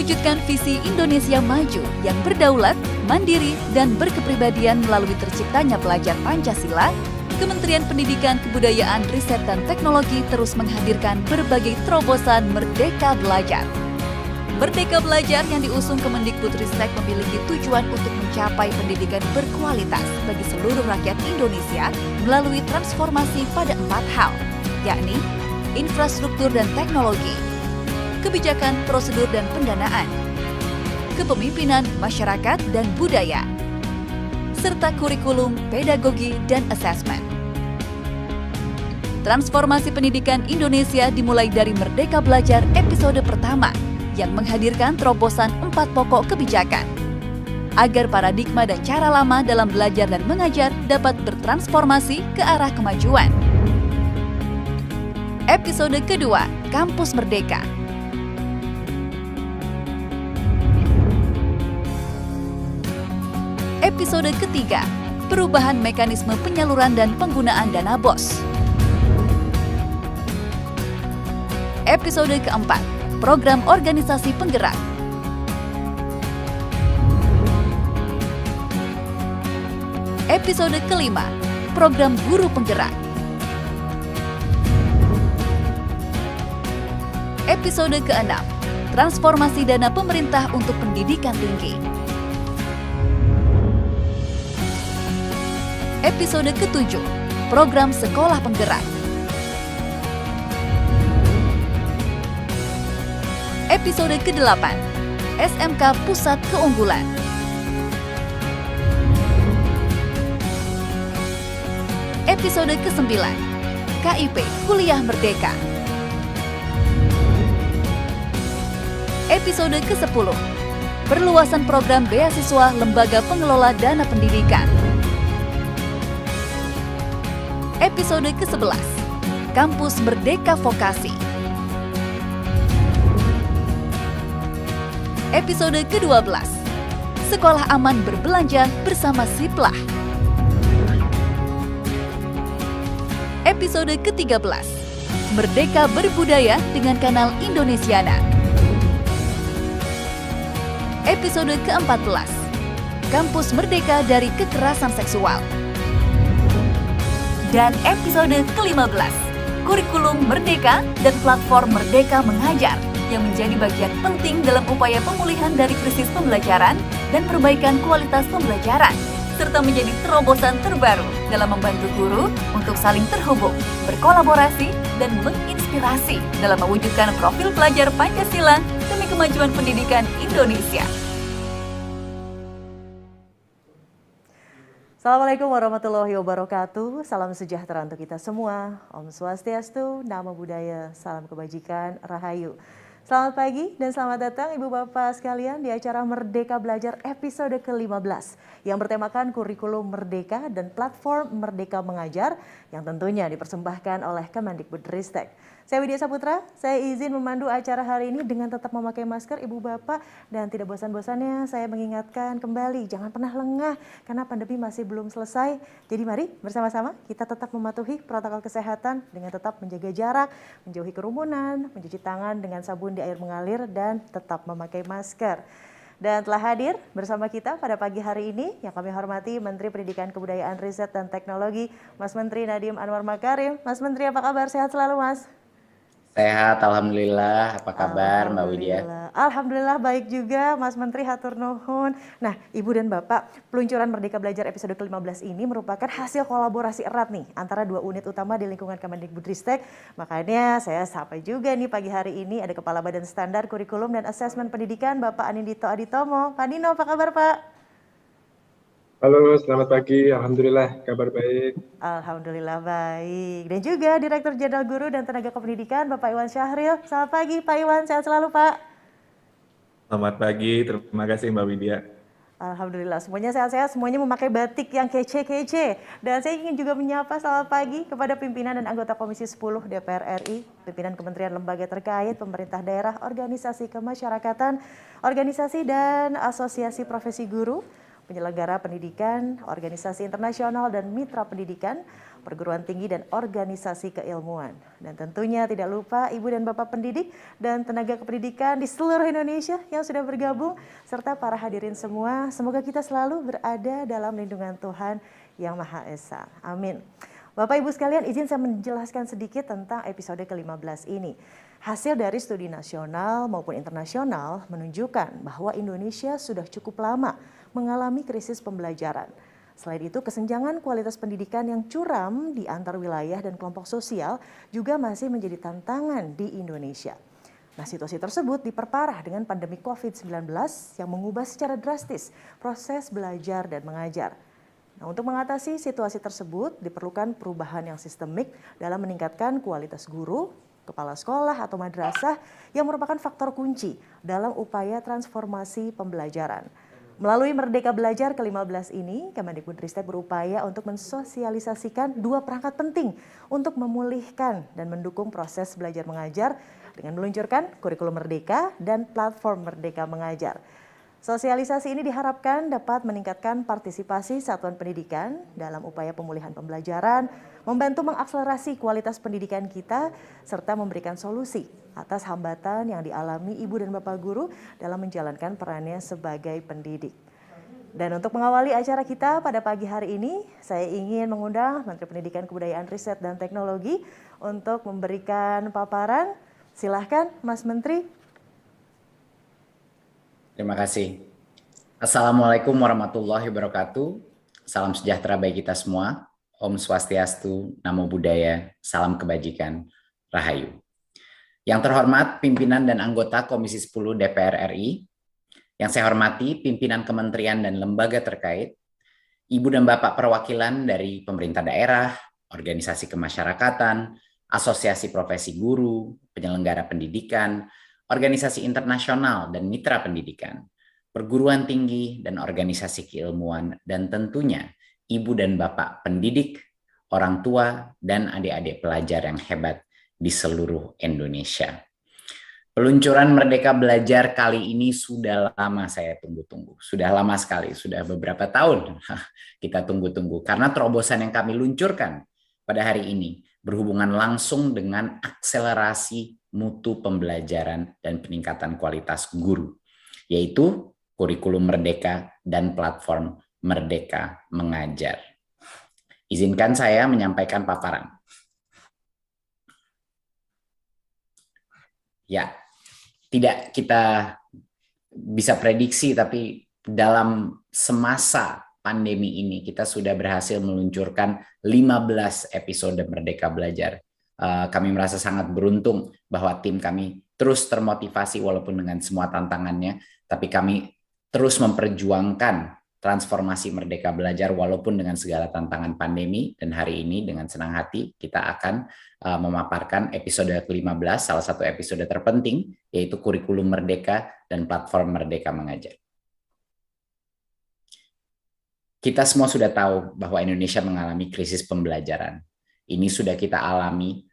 mewujudkan visi Indonesia maju yang berdaulat, mandiri, dan berkepribadian melalui terciptanya pelajar Pancasila, Kementerian Pendidikan, Kebudayaan, Riset, dan Teknologi terus menghadirkan berbagai terobosan Merdeka Belajar. Merdeka Belajar yang diusung Kemendikbudristek memiliki tujuan untuk mencapai pendidikan berkualitas bagi seluruh rakyat Indonesia melalui transformasi pada 4 hal, yakni infrastruktur dan teknologi, kebijakan, prosedur dan pendanaan, kepemimpinan masyarakat dan budaya, serta kurikulum, pedagogi, dan asesmen. Transformasi pendidikan Indonesia dimulai dari Merdeka Belajar episode pertama yang menghadirkan terobosan 4 pokok kebijakan agar paradigma dan cara lama dalam belajar dan mengajar dapat bertransformasi ke arah kemajuan. Episode kedua, Kampus Merdeka. Episode ketiga, perubahan mekanisme penyaluran dan penggunaan dana BOS. Episode keempat, program organisasi penggerak. Episode kelima, program guru penggerak. Episode keenam, transformasi dana pemerintah untuk pendidikan tinggi. Episode ketujuh, program sekolah penggerak. Episode ke-8, SMK Pusat Keunggulan. Episode ke-9, KIP Kuliah Merdeka. Episode ke-10, perluasan program beasiswa Lembaga Pengelola Dana Pendidikan. Episode ke-11, Kampus Merdeka Vokasi. Episode ke-12, Sekolah Aman Berbelanja bersama Siplah. Episode ke-13, Merdeka Berbudaya dengan kanal Indonesiana. Episode ke-14, Kampus Merdeka dari Kekerasan Seksual. Dan episode ke-15, Kurikulum Merdeka dan Platform Merdeka Mengajar yang menjadi bagian penting dalam upaya pemulihan dari krisis pembelajaran dan perbaikan kualitas pembelajaran, serta menjadi terobosan terbaru dalam membantu guru untuk saling terhubung, berkolaborasi, dan menginspirasi dalam mewujudkan profil pelajar Pancasila demi kemajuan pendidikan Indonesia. Assalamualaikum warahmatullahi wabarakatuh. Salam sejahtera untuk kita semua. Om Swastiastu, Namo Buddhaya, salam kebajikan, Rahayu. Selamat pagi dan selamat datang Ibu Bapak sekalian di acara Merdeka Belajar episode ke-15 yang bertemakan kurikulum Merdeka dan platform Merdeka Mengajar yang tentunya dipersembahkan oleh Kemendikbudristek. Saya Widya Saputra, saya izin memandu acara hari ini dengan tetap memakai masker Ibu Bapak dan tidak bosan-bosannya saya mengingatkan kembali jangan pernah lengah karena pandemi masih belum selesai. Jadi mari bersama-sama kita tetap mematuhi protokol kesehatan dengan tetap menjaga jarak, menjauhi kerumunan, mencuci tangan dengan sabun di air mengalir dan tetap memakai masker. Dan telah hadir bersama kita pada pagi hari ini yang kami hormati Menteri Pendidikan Kebudayaan Riset dan Teknologi Mas Menteri Nadiem Anwar Makarim. Mas Menteri apa kabar? Sehat selalu Mas? Sehat, Alhamdulillah. Apa kabar Mbak Widya? Alhamdulillah baik juga Mas Menteri, hatur nuhun. Nah Ibu dan Bapak, peluncuran Merdeka Belajar episode ke-15 ini merupakan hasil kolaborasi erat nih antara dua unit utama di lingkungan Kemendikbudristek. Makanya saya sapa juga nih pagi hari ini ada Kepala Badan Standar Kurikulum dan Asesmen Pendidikan Bapak Anindito Aditomo. Pak Nino apa kabar Pak? Halo, selamat pagi. Alhamdulillah, kabar baik. Alhamdulillah baik. Dan juga Direktur Jenderal Guru dan Tenaga Kependidikan Bapak Iwan Syahril. Selamat pagi Pak Iwan, sehat selalu Pak. Selamat pagi, terima kasih Mbak Widya. Alhamdulillah, semuanya sehat-sehat, semuanya memakai batik yang kece-kece. Dan saya ingin juga menyapa selamat pagi kepada pimpinan dan anggota Komisi 10 DPR RI, pimpinan kementerian lembaga terkait, pemerintah daerah, organisasi kemasyarakatan, organisasi dan asosiasi profesi guru, penyelenggara pendidikan, organisasi internasional dan mitra pendidikan, perguruan tinggi dan organisasi keilmuan. Dan tentunya tidak lupa Ibu dan Bapak pendidik dan tenaga kependidikan di seluruh Indonesia yang sudah bergabung, serta para hadirin semua. Semoga kita selalu berada dalam lindungan Tuhan Yang Maha Esa. Amin. Bapak Ibu sekalian, izin saya menjelaskan sedikit tentang episode ke-15 ini. Hasil dari studi nasional maupun internasional menunjukkan bahwa Indonesia sudah cukup lama mengalami krisis pembelajaran. Selain itu, kesenjangan kualitas pendidikan yang curam di antar wilayah dan kelompok sosial juga masih menjadi tantangan di Indonesia. Nah, situasi tersebut diperparah dengan pandemi COVID-19 yang mengubah secara drastis proses belajar dan mengajar. Nah, untuk mengatasi situasi tersebut diperlukan perubahan yang sistemik dalam meningkatkan kualitas guru, kepala sekolah atau madrasah yang merupakan faktor kunci dalam upaya transformasi pembelajaran. Melalui Merdeka Belajar ke-15 ini, Kemendikbudristek berupaya untuk mensosialisasikan dua perangkat penting untuk memulihkan dan mendukung proses belajar mengajar dengan meluncurkan kurikulum Merdeka dan platform Merdeka Mengajar. Sosialisasi ini diharapkan dapat meningkatkan partisipasi satuan pendidikan dalam upaya pemulihan pembelajaran, membantu mengakselerasi kualitas pendidikan kita, serta memberikan solusi atas hambatan yang dialami ibu dan bapak guru dalam menjalankan perannya sebagai pendidik. Dan untuk mengawali acara kita pada pagi hari ini, saya ingin mengundang Menteri Pendidikan, Kebudayaan, Riset, dan Teknologi untuk memberikan paparan. Silahkan, Mas Menteri. Terima kasih. Assalamualaikum warahmatullahi wabarakatuh. Salam sejahtera bagi kita semua. Om Swastiastu, Namo Buddhaya, salam kebajikan, Rahayu. Yang terhormat pimpinan dan anggota Komisi 10 DPR RI, yang saya hormati pimpinan kementerian dan lembaga terkait, Ibu dan Bapak perwakilan dari pemerintah daerah, organisasi kemasyarakatan, asosiasi profesi guru, penyelenggara pendidikan, organisasi internasional dan mitra pendidikan, perguruan tinggi dan organisasi keilmuan, dan tentunya ibu dan bapak pendidik, orang tua, dan adik-adik pelajar yang hebat di seluruh Indonesia. Peluncuran Merdeka Belajar kali ini sudah lama saya tunggu-tunggu. Sudah lama sekali, sudah beberapa tahun kita tunggu-tunggu. Karena terobosan yang kami luncurkan pada hari ini berhubungan langsung dengan akselerasi mutu pembelajaran dan peningkatan kualitas guru, yaitu kurikulum Merdeka dan platform Merdeka Mengajar. Izinkan saya menyampaikan paparan. Ya, tidak kita bisa prediksi, tapi dalam semasa pandemi ini kita sudah berhasil meluncurkan 15 episode Merdeka Belajar. Kami merasa sangat beruntung bahwa tim kami terus termotivasi walaupun dengan semua tantangannya, tapi kami terus memperjuangkan transformasi Merdeka Belajar walaupun dengan segala tantangan pandemi. Dan hari ini dengan senang hati kita akan memaparkan episode ke-15, salah satu episode terpenting, yaitu kurikulum Merdeka dan platform Merdeka Mengajar. Kita semua sudah tahu bahwa Indonesia mengalami krisis pembelajaran. Ini sudah kita alami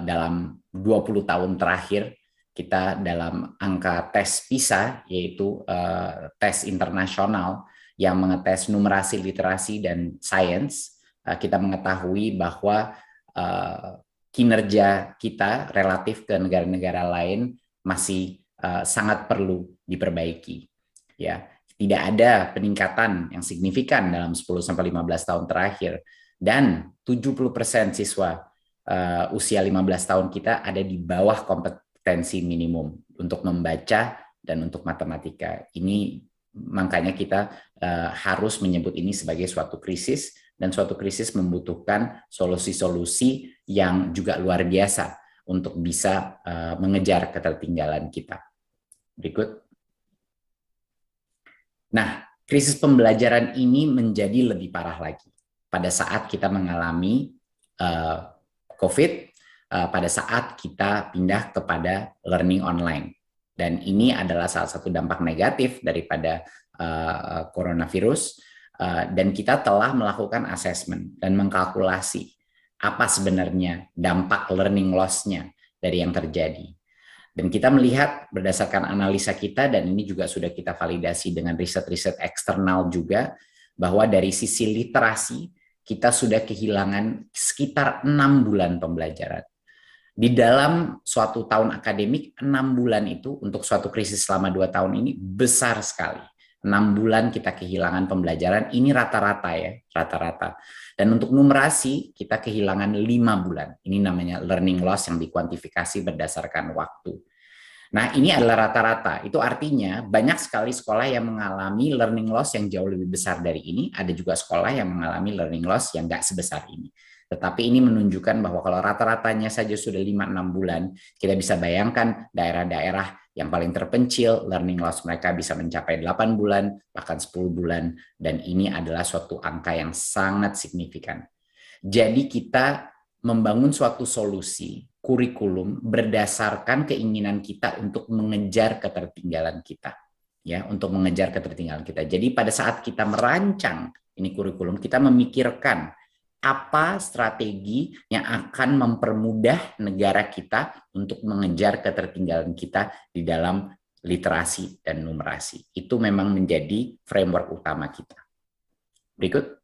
dalam 20 tahun terakhir. Kita dalam angka tes PISA, yaitu tes internasional yang mengetes numerasi, literasi, dan sains, kita mengetahui bahwa kinerja kita relatif ke negara-negara lain masih sangat perlu diperbaiki. Ya, tidak ada peningkatan yang signifikan dalam 10-15 tahun terakhir. Dan 70% siswa usia 15 tahun kita ada di bawah kompetensi minimum untuk membaca dan untuk matematika. Ini makanya kita harus menyebut ini sebagai suatu krisis, dan suatu krisis membutuhkan solusi-solusi yang juga luar biasa untuk bisa mengejar ketertinggalan kita. Berikut. Nah, krisis pembelajaran ini menjadi lebih parah lagi pada saat kita mengalami COVID, pada saat kita pindah kepada learning online. Dan ini adalah salah satu dampak negatif daripada coronavirus. Dan kita telah melakukan assessment dan mengkalkulasi apa sebenarnya dampak learning loss-nya dari yang terjadi. Dan kita melihat berdasarkan analisa kita, dan ini juga sudah kita validasi dengan riset-riset eksternal juga, bahwa dari sisi literasi, kita sudah kehilangan sekitar 6 bulan pembelajaran. Di dalam suatu tahun akademik, 6 bulan itu untuk suatu krisis selama 2 tahun ini besar sekali. 6 bulan kita kehilangan pembelajaran, ini rata-rata ya, rata-rata. Dan untuk numerasi, kita kehilangan 5 bulan. Ini namanya learning loss yang dikuantifikasi berdasarkan waktu. Nah, ini adalah rata-rata. Itu artinya banyak sekali sekolah yang mengalami learning loss yang jauh lebih besar dari ini. Ada juga sekolah yang mengalami learning loss yang nggak sebesar ini. Tetapi ini menunjukkan bahwa kalau rata-ratanya saja sudah 5-6 bulan, kita bisa bayangkan daerah-daerah yang paling terpencil, learning loss mereka bisa mencapai 8 bulan, bahkan 10 bulan, dan ini adalah suatu angka yang sangat signifikan. Jadi kita membangun suatu solusi, kurikulum, berdasarkan keinginan kita untuk mengejar ketertinggalan kita. Ya, untuk mengejar ketertinggalan kita. Jadi pada saat kita merancang ini kurikulum, kita memikirkan apa strategi yang akan mempermudah negara kita untuk mengejar ketertinggalan kita di dalam literasi dan numerasi. Itu memang menjadi framework utama kita. Berikut.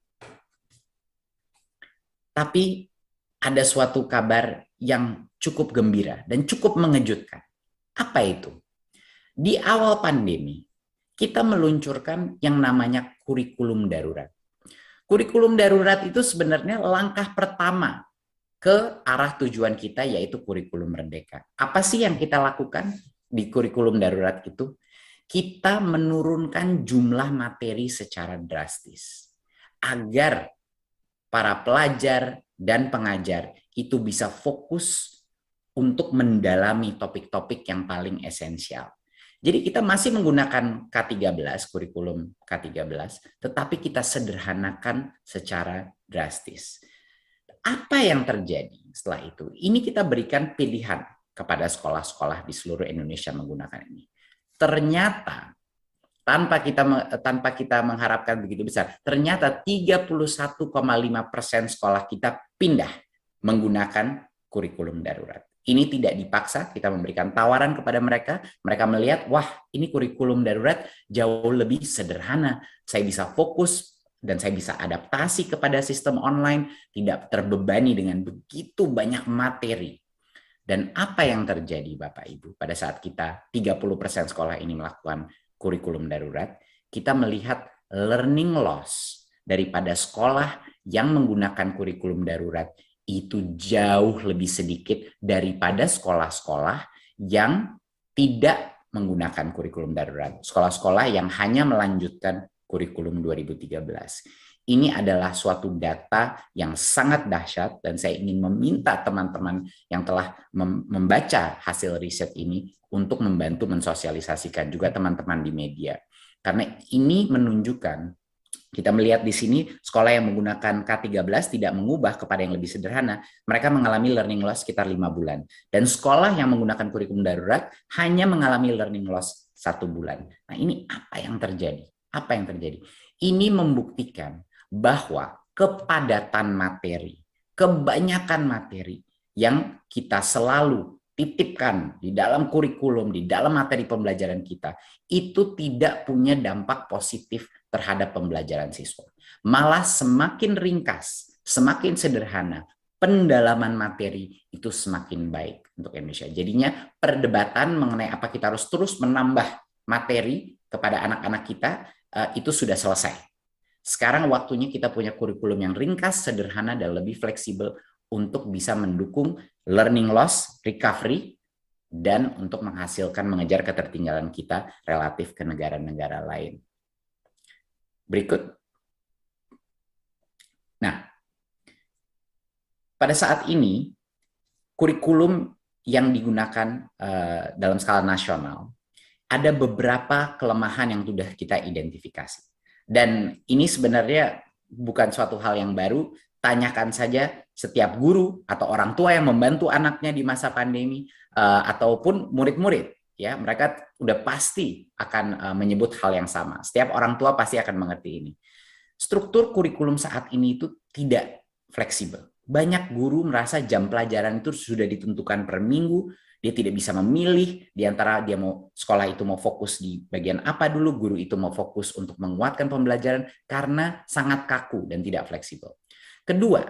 Tapi ada suatu kabar yang cukup gembira dan cukup mengejutkan. Apa itu? Di awal pandemi, kita meluncurkan yang namanya kurikulum darurat. Kurikulum darurat itu sebenarnya langkah pertama ke arah tujuan kita, yaitu kurikulum merdeka. Apa sih yang kita lakukan di kurikulum darurat itu? Kita menurunkan jumlah materi secara drastis agar para pelajar dan pengajar itu bisa fokus untuk mendalami topik-topik yang paling esensial. Jadi kita masih menggunakan K13, kurikulum K13, tetapi kita sederhanakan secara drastis. Apa yang terjadi setelah itu? Ini kita berikan pilihan kepada sekolah-sekolah di seluruh Indonesia menggunakan ini. Ternyata, tanpa kita mengharapkan begitu besar, ternyata 31,5% sekolah kita pindah menggunakan kurikulum darurat. Ini tidak dipaksa, kita memberikan tawaran kepada mereka. Mereka melihat, wah ini kurikulum darurat jauh lebih sederhana. Saya bisa fokus dan saya bisa adaptasi kepada sistem online, tidak terbebani dengan begitu banyak materi. Dan apa yang terjadi Bapak Ibu pada saat kita 30% sekolah ini melakukan kurikulum darurat, kita melihat learning loss daripada sekolah yang menggunakan kurikulum darurat itu jauh lebih sedikit daripada sekolah-sekolah yang tidak menggunakan kurikulum darurat. Sekolah-sekolah yang hanya melanjutkan kurikulum 2013. Ini adalah suatu data yang sangat dahsyat dan saya ingin meminta teman-teman yang telah membaca hasil riset ini untuk membantu mensosialisasikan juga teman-teman di media. Karena ini menunjukkan, kita melihat di sini sekolah yang menggunakan K13 tidak mengubah kepada yang lebih sederhana. Mereka mengalami learning loss sekitar 5 bulan. Dan sekolah yang menggunakan kurikulum darurat hanya mengalami learning loss 1 bulan. Nah ini apa yang terjadi? Apa yang terjadi? Ini membuktikan bahwa kepadatan materi, kebanyakan materi yang kita selalu titipkan di dalam kurikulum, di dalam materi pembelajaran kita, itu tidak punya dampak positif terhadap pembelajaran siswa. Malah semakin ringkas, semakin sederhana, pendalaman materi itu semakin baik untuk Indonesia. Jadinya perdebatan mengenai apa kita harus terus menambah materi kepada anak-anak kita, itu sudah selesai. Sekarang waktunya kita punya kurikulum yang ringkas, sederhana, dan lebih fleksibel untuk bisa mendukung learning loss, recovery, dan untuk menghasilkan mengejar ketertinggalan kita relatif ke negara-negara lain. Berikut. Nah, pada saat ini, kurikulum yang digunakan dalam skala nasional, ada beberapa kelemahan yang sudah kita identifikasi. Dan ini sebenarnya bukan suatu hal yang baru, tanyakan saja setiap guru atau orang tua yang membantu anaknya di masa pandemi, ataupun murid-murid. Ya, mereka udah pasti akan menyebut hal yang sama. Setiap orang tua pasti akan mengerti ini. Struktur kurikulum saat ini itu tidak fleksibel. Banyak guru merasa jam pelajaran itu sudah ditentukan per minggu, Dia tidak bisa memilih di antara dia mau sekolah itu mau fokus di bagian apa dulu, guru itu mau fokus untuk menguatkan pembelajaran karena sangat kaku dan tidak fleksibel. Kedua,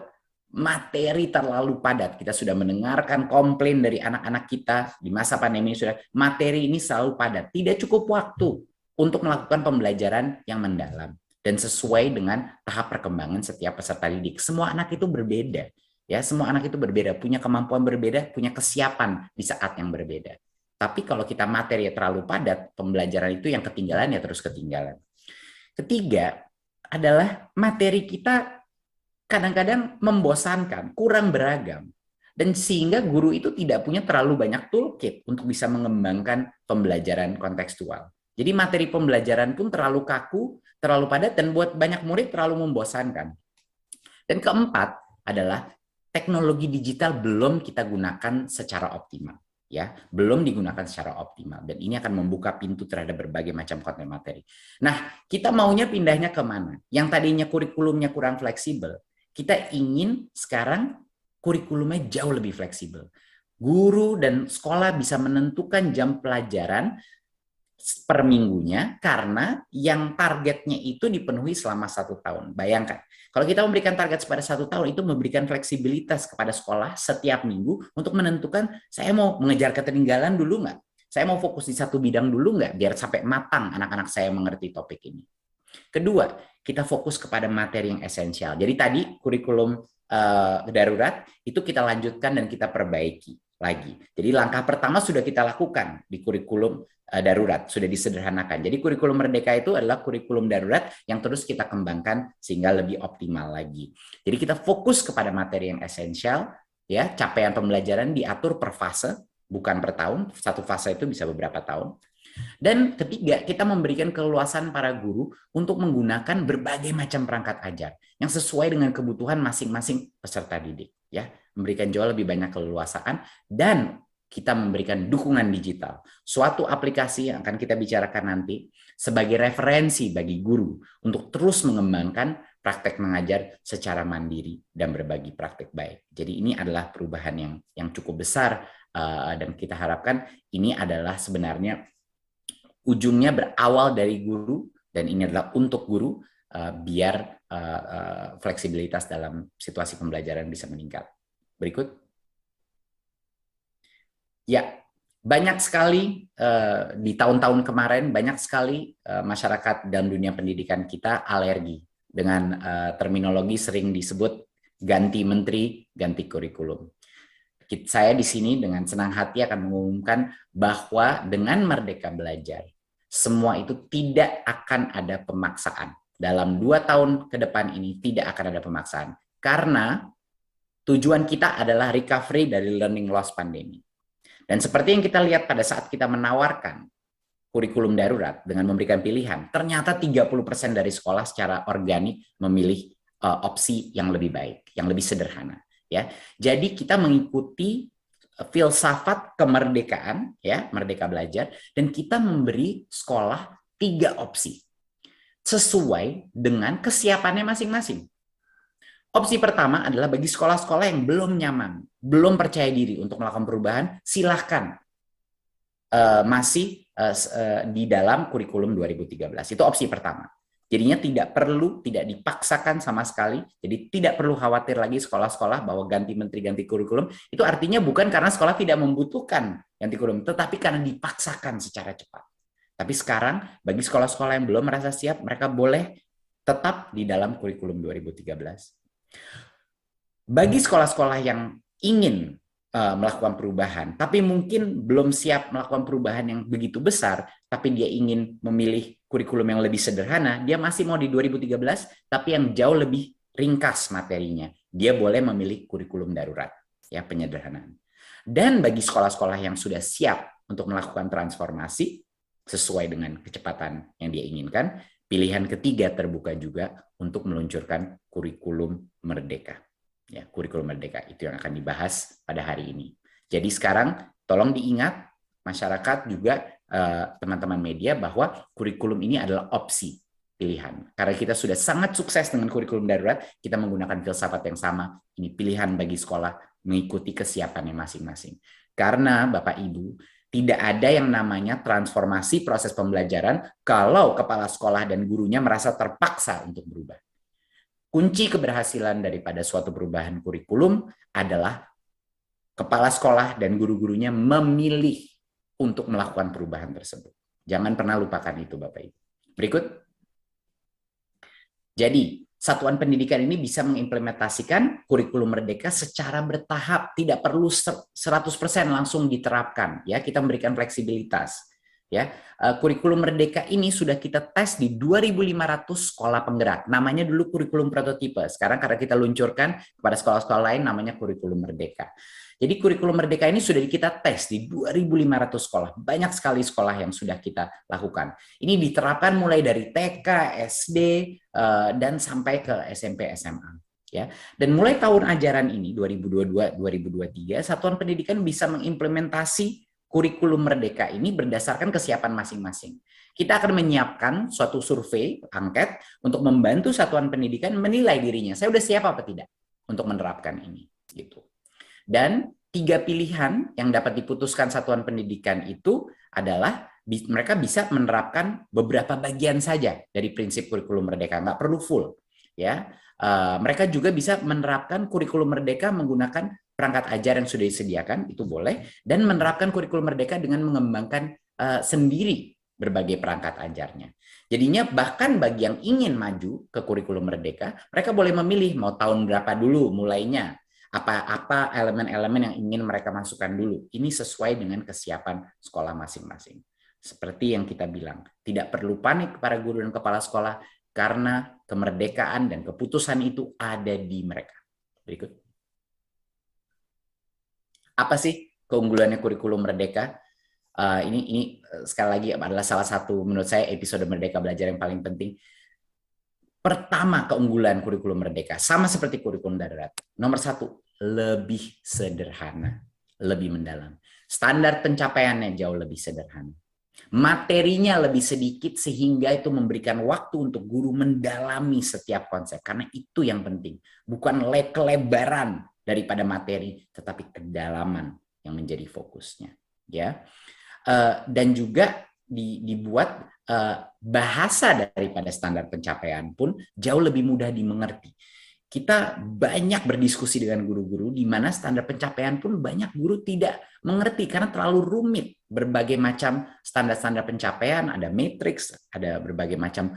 materi terlalu padat. Kita sudah mendengarkan komplain dari anak-anak kita di masa pandemi sudah materi ini selalu padat. Tidak cukup waktu untuk melakukan pembelajaran yang mendalam dan sesuai dengan tahap perkembangan setiap peserta didik. Semua anak itu berbeda. Ya, semua anak itu berbeda, punya kemampuan berbeda, punya kesiapan di saat yang berbeda. Tapi kalau kita materi terlalu padat, pembelajaran itu yang ketinggalan ya terus ketinggalan. Ketiga adalah materi kita kadang-kadang membosankan, kurang beragam. Dan sehingga guru itu tidak punya terlalu banyak toolkit untuk bisa mengembangkan pembelajaran kontekstual. Jadi materi pembelajaran pun terlalu kaku, terlalu padat, dan buat banyak murid terlalu membosankan. Dan keempat adalah teknologi digital belum kita gunakan secara optimal, ya, belum digunakan secara optimal, dan ini akan membuka pintu terhadap berbagai macam konten materi. Nah, kita maunya pindahnya ke mana? Yang tadinya kurikulumnya kurang fleksibel, kita ingin sekarang kurikulumnya jauh lebih fleksibel. Guru dan sekolah bisa menentukan jam pelajaran per minggunya karena yang targetnya itu dipenuhi selama 1 tahun. Bayangkan, kalau kita memberikan target pada 1 tahun, itu memberikan fleksibilitas kepada sekolah setiap minggu untuk menentukan saya mau mengejar ketertinggalan dulu nggak? Saya mau fokus di satu bidang dulu nggak? Biar sampai matang anak-anak saya mengerti topik ini. Kedua, kita fokus kepada materi yang esensial. Jadi tadi kurikulum darurat itu kita lanjutkan dan kita perbaiki lagi. Jadi langkah pertama sudah kita lakukan di kurikulum darurat, sudah disederhanakan. Jadi kurikulum Merdeka itu adalah kurikulum darurat yang terus kita kembangkan sehingga lebih optimal lagi. Jadi kita fokus kepada materi yang esensial, ya, capaian pembelajaran diatur per fase, bukan per tahun. Satu fase itu bisa beberapa tahun. Dan ketiga, kita memberikan keleluasan para guru untuk menggunakan berbagai macam perangkat ajar yang sesuai dengan kebutuhan masing-masing peserta didik, ya, memberikan jauh lebih banyak keleluasaan, dan kita memberikan dukungan digital, suatu aplikasi yang akan kita bicarakan nanti sebagai referensi bagi guru untuk terus mengembangkan praktek mengajar secara mandiri dan berbagi praktek baik. Jadi ini adalah perubahan yang cukup besar, dan kita harapkan ini adalah sebenarnya ujungnya berawal dari guru, dan ini adalah untuk guru biar fleksibilitas dalam situasi pembelajaran bisa meningkat. Berikut. Ya, banyak sekali di tahun-tahun kemarin, banyak sekali masyarakat dan dunia pendidikan kita alergi dengan terminologi sering disebut ganti menteri, ganti kurikulum. Saya di sini dengan senang hati akan mengumumkan bahwa dengan Merdeka Belajar, semua itu tidak akan ada pemaksaan. Dalam 2 tahun ke depan ini tidak akan ada pemaksaan. Karena tujuan kita adalah recovery dari learning loss pandemi. Dan seperti yang kita lihat pada saat kita menawarkan kurikulum darurat dengan memberikan pilihan, ternyata 30% dari sekolah secara organik memilih opsi yang lebih baik, yang lebih sederhana. Ya, jadi kita mengikuti filsafat kemerdekaan, ya, Merdeka Belajar, dan kita memberi sekolah 3 opsi sesuai dengan kesiapannya masing-masing. Opsi pertama adalah bagi sekolah-sekolah yang belum nyaman, belum percaya diri untuk melakukan perubahan, silahkan masih di dalam kurikulum 2013. Itu opsi pertama. Jadinya tidak dipaksakan sama sekali, jadi tidak perlu khawatir lagi sekolah-sekolah bahwa ganti menteri, ganti kurikulum. Itu artinya bukan karena sekolah tidak membutuhkan ganti kurikulum, tetapi karena dipaksakan secara cepat. Tapi sekarang, bagi sekolah-sekolah yang belum merasa siap, mereka boleh tetap di dalam kurikulum 2013. Bagi sekolah-sekolah yang ingin melakukan perubahan, tapi mungkin belum siap melakukan perubahan yang begitu besar, tapi dia ingin memilih kurikulum yang lebih sederhana, dia masih mau di 2013, tapi yang jauh lebih ringkas materinya. Dia boleh memilih kurikulum darurat, ya, penyederhanaan. Dan bagi sekolah-sekolah yang sudah siap untuk melakukan transformasi sesuai dengan kecepatan yang dia inginkan, pilihan ketiga terbuka juga untuk meluncurkan kurikulum Merdeka. Ya, kurikulum Merdeka itu yang akan dibahas pada hari ini. Jadi sekarang tolong diingat masyarakat juga teman-teman media bahwa kurikulum ini adalah opsi pilihan. Karena kita sudah sangat sukses dengan kurikulum darurat, kita menggunakan filsafat yang sama. Ini pilihan bagi sekolah mengikuti kesiapannya masing-masing. Karena Bapak Ibu, tidak ada yang namanya transformasi proses pembelajaran kalau kepala sekolah dan gurunya merasa terpaksa untuk berubah. Kunci keberhasilan daripada suatu perubahan kurikulum adalah kepala sekolah dan guru-gurunya memilih untuk melakukan perubahan tersebut. Jangan pernah lupakan itu, Bapak Ibu. Berikut. Jadi, satuan pendidikan ini bisa mengimplementasikan kurikulum merdeka secara bertahap, tidak perlu 100% langsung diterapkan, ya. Kita memberikan fleksibilitas. Ya, kurikulum merdeka ini sudah kita tes di 2.500 sekolah penggerak. Namanya dulu kurikulum prototipe. Sekarang karena kita luncurkan kepada sekolah-sekolah lain namanya kurikulum merdeka. Jadi kurikulum merdeka ini sudah kita tes di 2.500 sekolah. Banyak sekali sekolah yang sudah kita lakukan. Ini diterapkan mulai dari TK, SD, dan sampai ke SMP, SMA. Ya. Dan mulai tahun ajaran ini 2022-2023, satuan pendidikan bisa mengimplementasi kurikulum merdeka ini berdasarkan kesiapan masing-masing. Kita akan menyiapkan suatu survei, angket, untuk membantu satuan pendidikan menilai dirinya. Saya sudah siap apa tidak untuk menerapkan ini. Gitu. Dan 3 pilihan yang dapat diputuskan satuan pendidikan itu adalah mereka bisa menerapkan beberapa bagian saja dari prinsip kurikulum merdeka, nggak perlu full. Ya, mereka juga bisa menerapkan kurikulum merdeka menggunakan perangkat ajar yang sudah disediakan, itu boleh, dan menerapkan kurikulum merdeka dengan mengembangkan sendiri berbagai perangkat ajarnya. Jadinya bahkan bagi yang ingin maju ke kurikulum merdeka, mereka boleh memilih mau tahun berapa dulu mulainya, apa elemen-elemen yang ingin mereka masukkan dulu. Ini sesuai dengan kesiapan sekolah masing-masing. Seperti yang kita bilang, tidak perlu panik para guru dan kepala sekolah karena kemerdekaan dan keputusan itu ada di mereka. Berikut. Apa sih keunggulannya kurikulum merdeka? Ini sekali lagi adalah salah satu menurut saya episode Merdeka Belajar yang paling penting. Pertama, keunggulan kurikulum merdeka sama seperti kurikulum darurat. Nomor 1, lebih sederhana, lebih mendalam. Standar pencapaiannya jauh lebih sederhana. Materinya lebih sedikit sehingga itu memberikan waktu untuk guru mendalami setiap konsep. Karena itu yang penting. Bukan kelebaran daripada materi, tetapi kedalaman yang menjadi fokusnya. Ya, dan juga dibuat bahasa daripada standar pencapaian pun jauh lebih mudah dimengerti. Kita banyak berdiskusi dengan guru-guru di mana standar pencapaian pun banyak guru tidak mengerti karena terlalu rumit. Berbagai macam standar-standar pencapaian, ada matriks, ada berbagai macam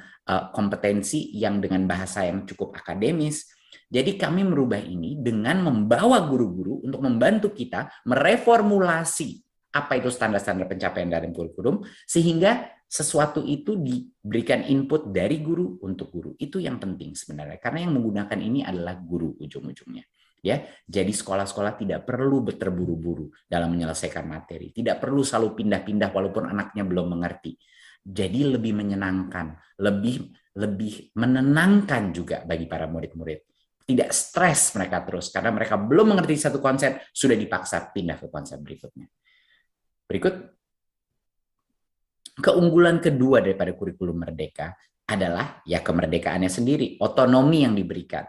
kompetensi yang dengan bahasa yang cukup akademis. Jadi kami merubah ini dengan membawa guru-guru untuk membantu kita mereformulasi apa itu standar-standar pencapaian dalam kurikulum sehingga sesuatu itu diberikan input dari guru untuk guru. Itu yang penting sebenarnya karena yang menggunakan ini adalah guru ujung-ujungnya. Ya, jadi sekolah-sekolah tidak perlu terburu-buru dalam menyelesaikan materi, tidak perlu selalu pindah-pindah walaupun anaknya belum mengerti. Jadi lebih menyenangkan, lebih menenangkan juga bagi para murid-murid. Tidak stres mereka terus karena mereka belum mengerti satu konsep sudah dipaksa pindah ke konsep berikutnya. Berikut. Keunggulan kedua daripada kurikulum merdeka adalah ya kemerdekaannya sendiri, otonomi yang diberikan.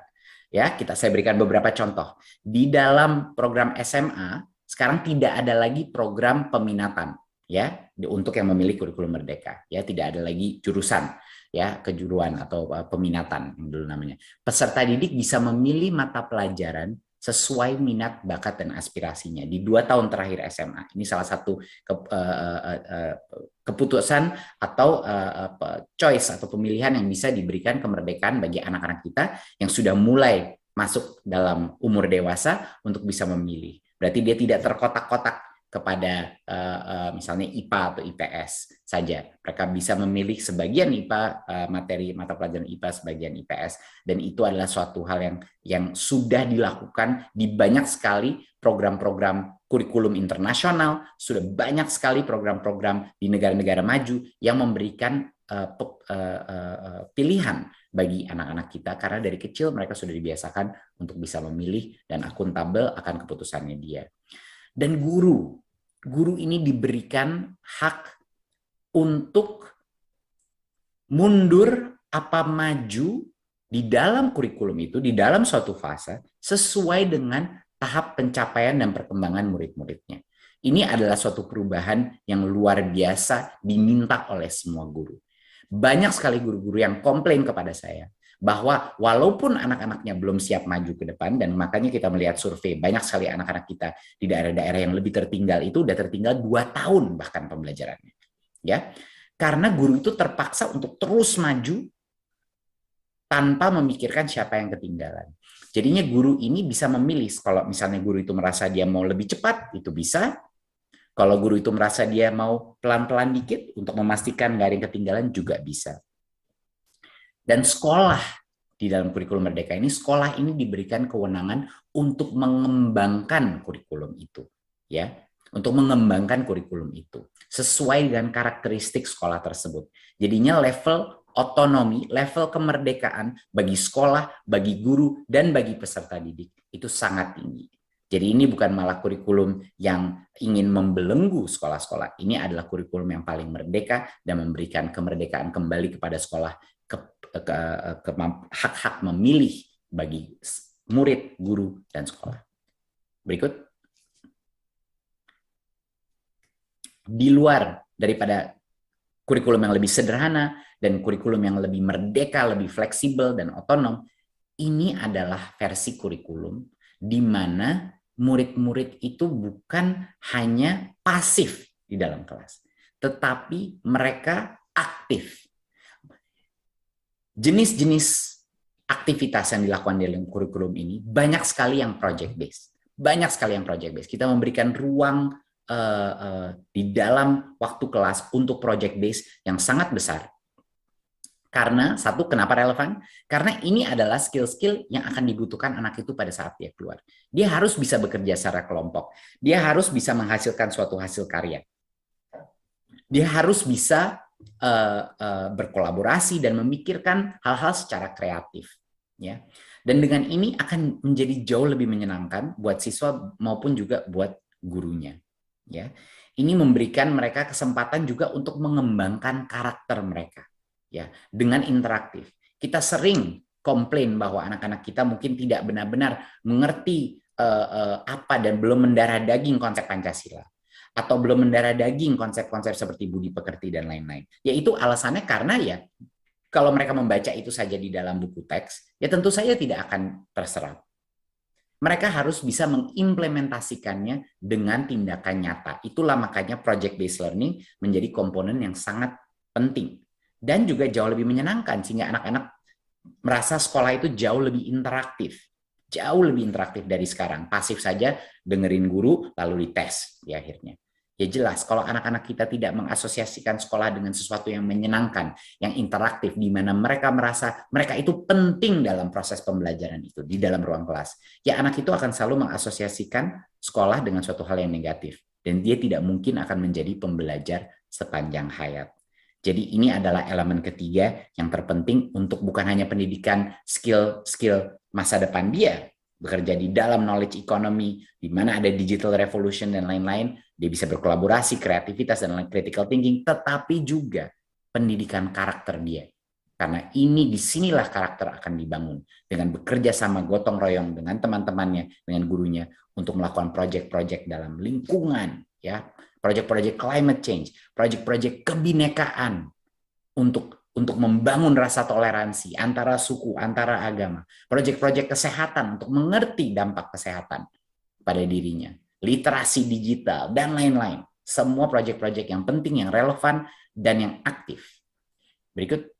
Ya, saya berikan beberapa contoh. Di dalam program SMA sekarang tidak ada lagi program peminatan ya untuk yang memilih kurikulum merdeka. Ya, tidak ada lagi jurusan ya kejuruan atau peminatan yang dulu namanya. Peserta didik bisa memilih mata pelajaran sesuai minat, bakat, dan aspirasinya di 2 tahun terakhir SMA. Ini salah satu keputusan atau choice atau pemilihan yang bisa diberikan kemerdekaan bagi anak-anak kita yang sudah mulai masuk dalam umur dewasa untuk bisa memilih. Berarti dia tidak terkotak-kotak kepada misalnya IPA atau IPS saja. Mereka bisa memilih sebagian IPA, materi mata pelajaran IPA, sebagian IPS. Dan itu adalah suatu hal yang sudah dilakukan di banyak sekali program-program kurikulum internasional, sudah banyak sekali program-program di negara-negara maju yang memberikan pilihan bagi anak-anak kita karena dari kecil mereka sudah dibiasakan untuk bisa memilih dan akuntabel akan keputusannya dia. Dan guru ini diberikan hak untuk mundur apa maju di dalam kurikulum itu, di dalam suatu fase, sesuai dengan tahap pencapaian dan perkembangan murid-muridnya. Ini adalah suatu perubahan yang luar biasa diminta oleh semua guru. Banyak sekali guru-guru yang komplain kepada saya bahwa walaupun anak-anaknya belum siap maju ke depan, dan makanya kita melihat survei, banyak sekali anak-anak kita di daerah-daerah yang lebih tertinggal itu udah tertinggal 2 tahun bahkan pembelajarannya. Ya, karena guru itu terpaksa untuk terus maju tanpa memikirkan siapa yang ketinggalan. Jadinya guru ini bisa memilih, kalau misalnya guru itu merasa dia mau lebih cepat, itu bisa. Kalau guru itu merasa dia mau pelan-pelan dikit untuk memastikan nggak ada yang ketinggalan juga bisa. Dan sekolah di dalam kurikulum Merdeka ini, sekolah ini diberikan kewenangan untuk mengembangkan kurikulum itu, ya, untuk mengembangkan kurikulum itu sesuai dengan karakteristik sekolah tersebut. Jadinya level otonomi, level kemerdekaan bagi sekolah, bagi guru, dan bagi peserta didik itu sangat tinggi. Jadi ini bukan malah kurikulum yang ingin membelenggu sekolah-sekolah. Ini adalah kurikulum yang paling merdeka dan memberikan kemerdekaan kembali kepada sekolah, hak-hak memilih bagi murid, guru, dan sekolah. Berikut. Di luar daripada kurikulum yang lebih sederhana dan kurikulum yang lebih merdeka, lebih fleksibel, dan otonom, ini adalah versi kurikulum di mana murid-murid itu bukan hanya pasif di dalam kelas, tetapi mereka aktif. Jenis-jenis aktivitas yang dilakukan dalam kurikulum ini banyak sekali yang project based. Banyak sekali yang project based. Kita memberikan ruang di dalam waktu kelas untuk project based yang sangat besar. Karena satu, kenapa relevan? Karena ini adalah skill-skill yang akan dibutuhkan anak itu pada saat dia keluar. Dia harus bisa bekerja secara kelompok. Dia harus bisa menghasilkan suatu hasil karya. Dia harus bisa berkolaborasi dan memikirkan hal-hal secara kreatif. Ya. Dan dengan ini akan menjadi jauh lebih menyenangkan buat siswa maupun juga buat gurunya. Ya. Ini memberikan mereka kesempatan juga untuk mengembangkan karakter mereka. Ya, dengan interaktif. Kita sering komplain bahwa anak-anak kita mungkin tidak benar-benar mengerti apa dan belum mendarah daging konsep Pancasila, atau belum mendarah daging konsep-konsep seperti budi pekerti dan lain-lain. Yaitu alasannya karena ya kalau mereka membaca itu saja di dalam buku teks, ya tentu saja tidak akan terserap. Mereka harus bisa mengimplementasikannya dengan tindakan nyata. Itulah makanya project based learning menjadi komponen yang sangat penting. Dan juga jauh lebih menyenangkan, sehingga anak-anak merasa sekolah itu jauh lebih interaktif. Jauh lebih interaktif dari sekarang. Pasif saja, dengerin guru, lalu dites di akhirnya. Ya jelas, kalau anak-anak kita tidak mengasosiasikan sekolah dengan sesuatu yang menyenangkan, yang interaktif, di mana mereka merasa mereka itu penting dalam proses pembelajaran itu, di dalam ruang kelas. Ya anak itu akan selalu mengasosiasikan sekolah dengan suatu hal yang negatif. Dan dia tidak mungkin akan menjadi pembelajar sepanjang hayat. Jadi ini adalah elemen ketiga yang terpenting untuk bukan hanya pendidikan skill masa depan dia, bekerja di dalam knowledge economy, di mana ada digital revolution dan lain-lain, dia bisa berkolaborasi, kreativitas, dan critical thinking, tetapi juga pendidikan karakter dia. Karena ini disinilah karakter akan dibangun dengan bekerja sama gotong royong dengan teman-temannya, dengan gurunya untuk melakukan proyek-proyek dalam lingkungan, ya. Proyek-proyek climate change, proyek-proyek kebinekaan untuk membangun rasa toleransi antara suku, antara agama, proyek-proyek kesehatan untuk mengerti dampak kesehatan pada dirinya, literasi digital, dan lain-lain. Semua proyek-proyek yang penting, yang relevan, dan yang aktif. Berikut.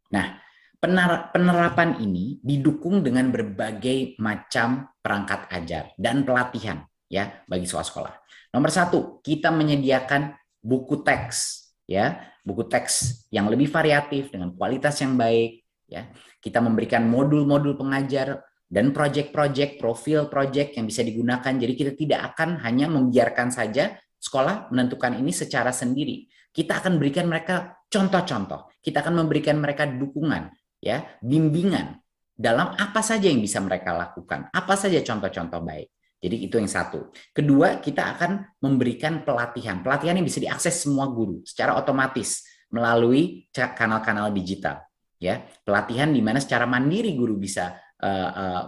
Nah, penerapan ini didukung dengan berbagai macam perangkat ajar dan pelatihan ya bagi sekolah-sekolah. Nomor 1, kita menyediakan buku teks, ya, buku teks yang lebih variatif dengan kualitas yang baik, ya. Kita memberikan modul-modul pengajar dan proyek-proyek, profil proyek yang bisa digunakan. Jadi kita tidak akan hanya membiarkan saja sekolah menentukan ini secara sendiri. Kita akan berikan mereka contoh-contoh. Kita akan memberikan mereka dukungan, ya, bimbingan dalam apa saja yang bisa mereka lakukan, apa saja contoh-contoh baik. Jadi itu yang satu. Kedua, kita akan memberikan pelatihan. Pelatihan yang bisa diakses semua guru secara otomatis melalui kanal-kanal digital. Ya, pelatihan di mana secara mandiri guru bisa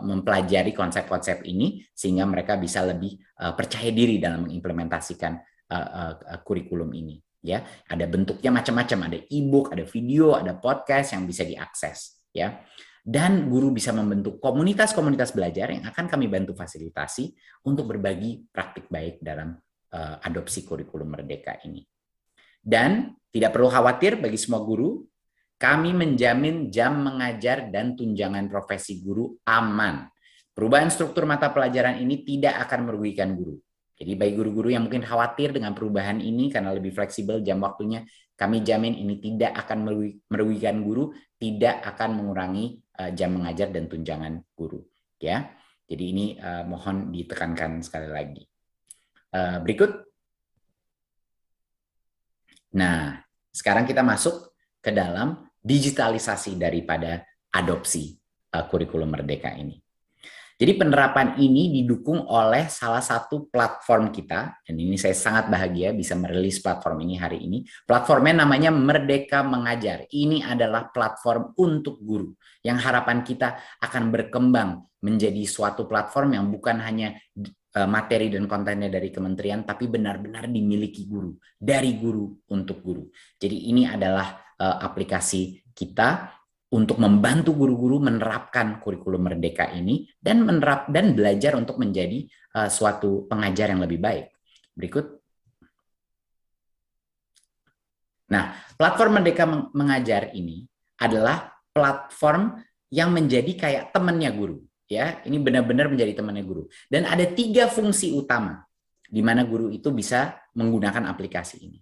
mempelajari konsep-konsep ini sehingga mereka bisa lebih percaya diri dalam mengimplementasikan kurikulum ini. Ya, ada bentuknya macam-macam, ada e-book, ada video, ada podcast yang bisa diakses. Ya, dan guru bisa membentuk komunitas-komunitas belajar yang akan kami bantu fasilitasi untuk berbagi praktik baik dalam adopsi kurikulum merdeka ini. Dan tidak perlu khawatir bagi semua guru, kami menjamin jam mengajar dan tunjangan profesi guru aman. Perubahan struktur mata pelajaran ini tidak akan merugikan guru. Jadi bagi guru-guru yang mungkin khawatir dengan perubahan ini karena lebih fleksibel jam waktunya, kami jamin ini tidak akan merugikan guru, tidak akan mengurangi jam mengajar dan tunjangan guru. Ya, jadi ini mohon ditekankan sekali lagi. Berikut. Nah, sekarang kita masuk ke dalam digitalisasi daripada adopsi kurikulum merdeka ini. Jadi penerapan ini didukung oleh salah satu platform kita, dan ini saya sangat bahagia bisa merilis platform ini hari ini. Platformnya namanya Merdeka Mengajar. Ini adalah platform untuk guru, yang harapan kita akan berkembang menjadi suatu platform yang bukan hanya materi dan kontennya dari kementerian, tapi benar-benar dimiliki guru, dari guru untuk guru. Jadi ini adalah aplikasi kita untuk membantu guru-guru menerapkan kurikulum merdeka ini dan belajar untuk menjadi suatu pengajar yang lebih baik. Berikut. Nah, platform Merdeka Mengajar ini adalah platform yang menjadi kayak temannya guru. Ya, ini benar-benar menjadi temannya guru. Dan ada 3 fungsi utama di mana guru itu bisa menggunakan aplikasi ini.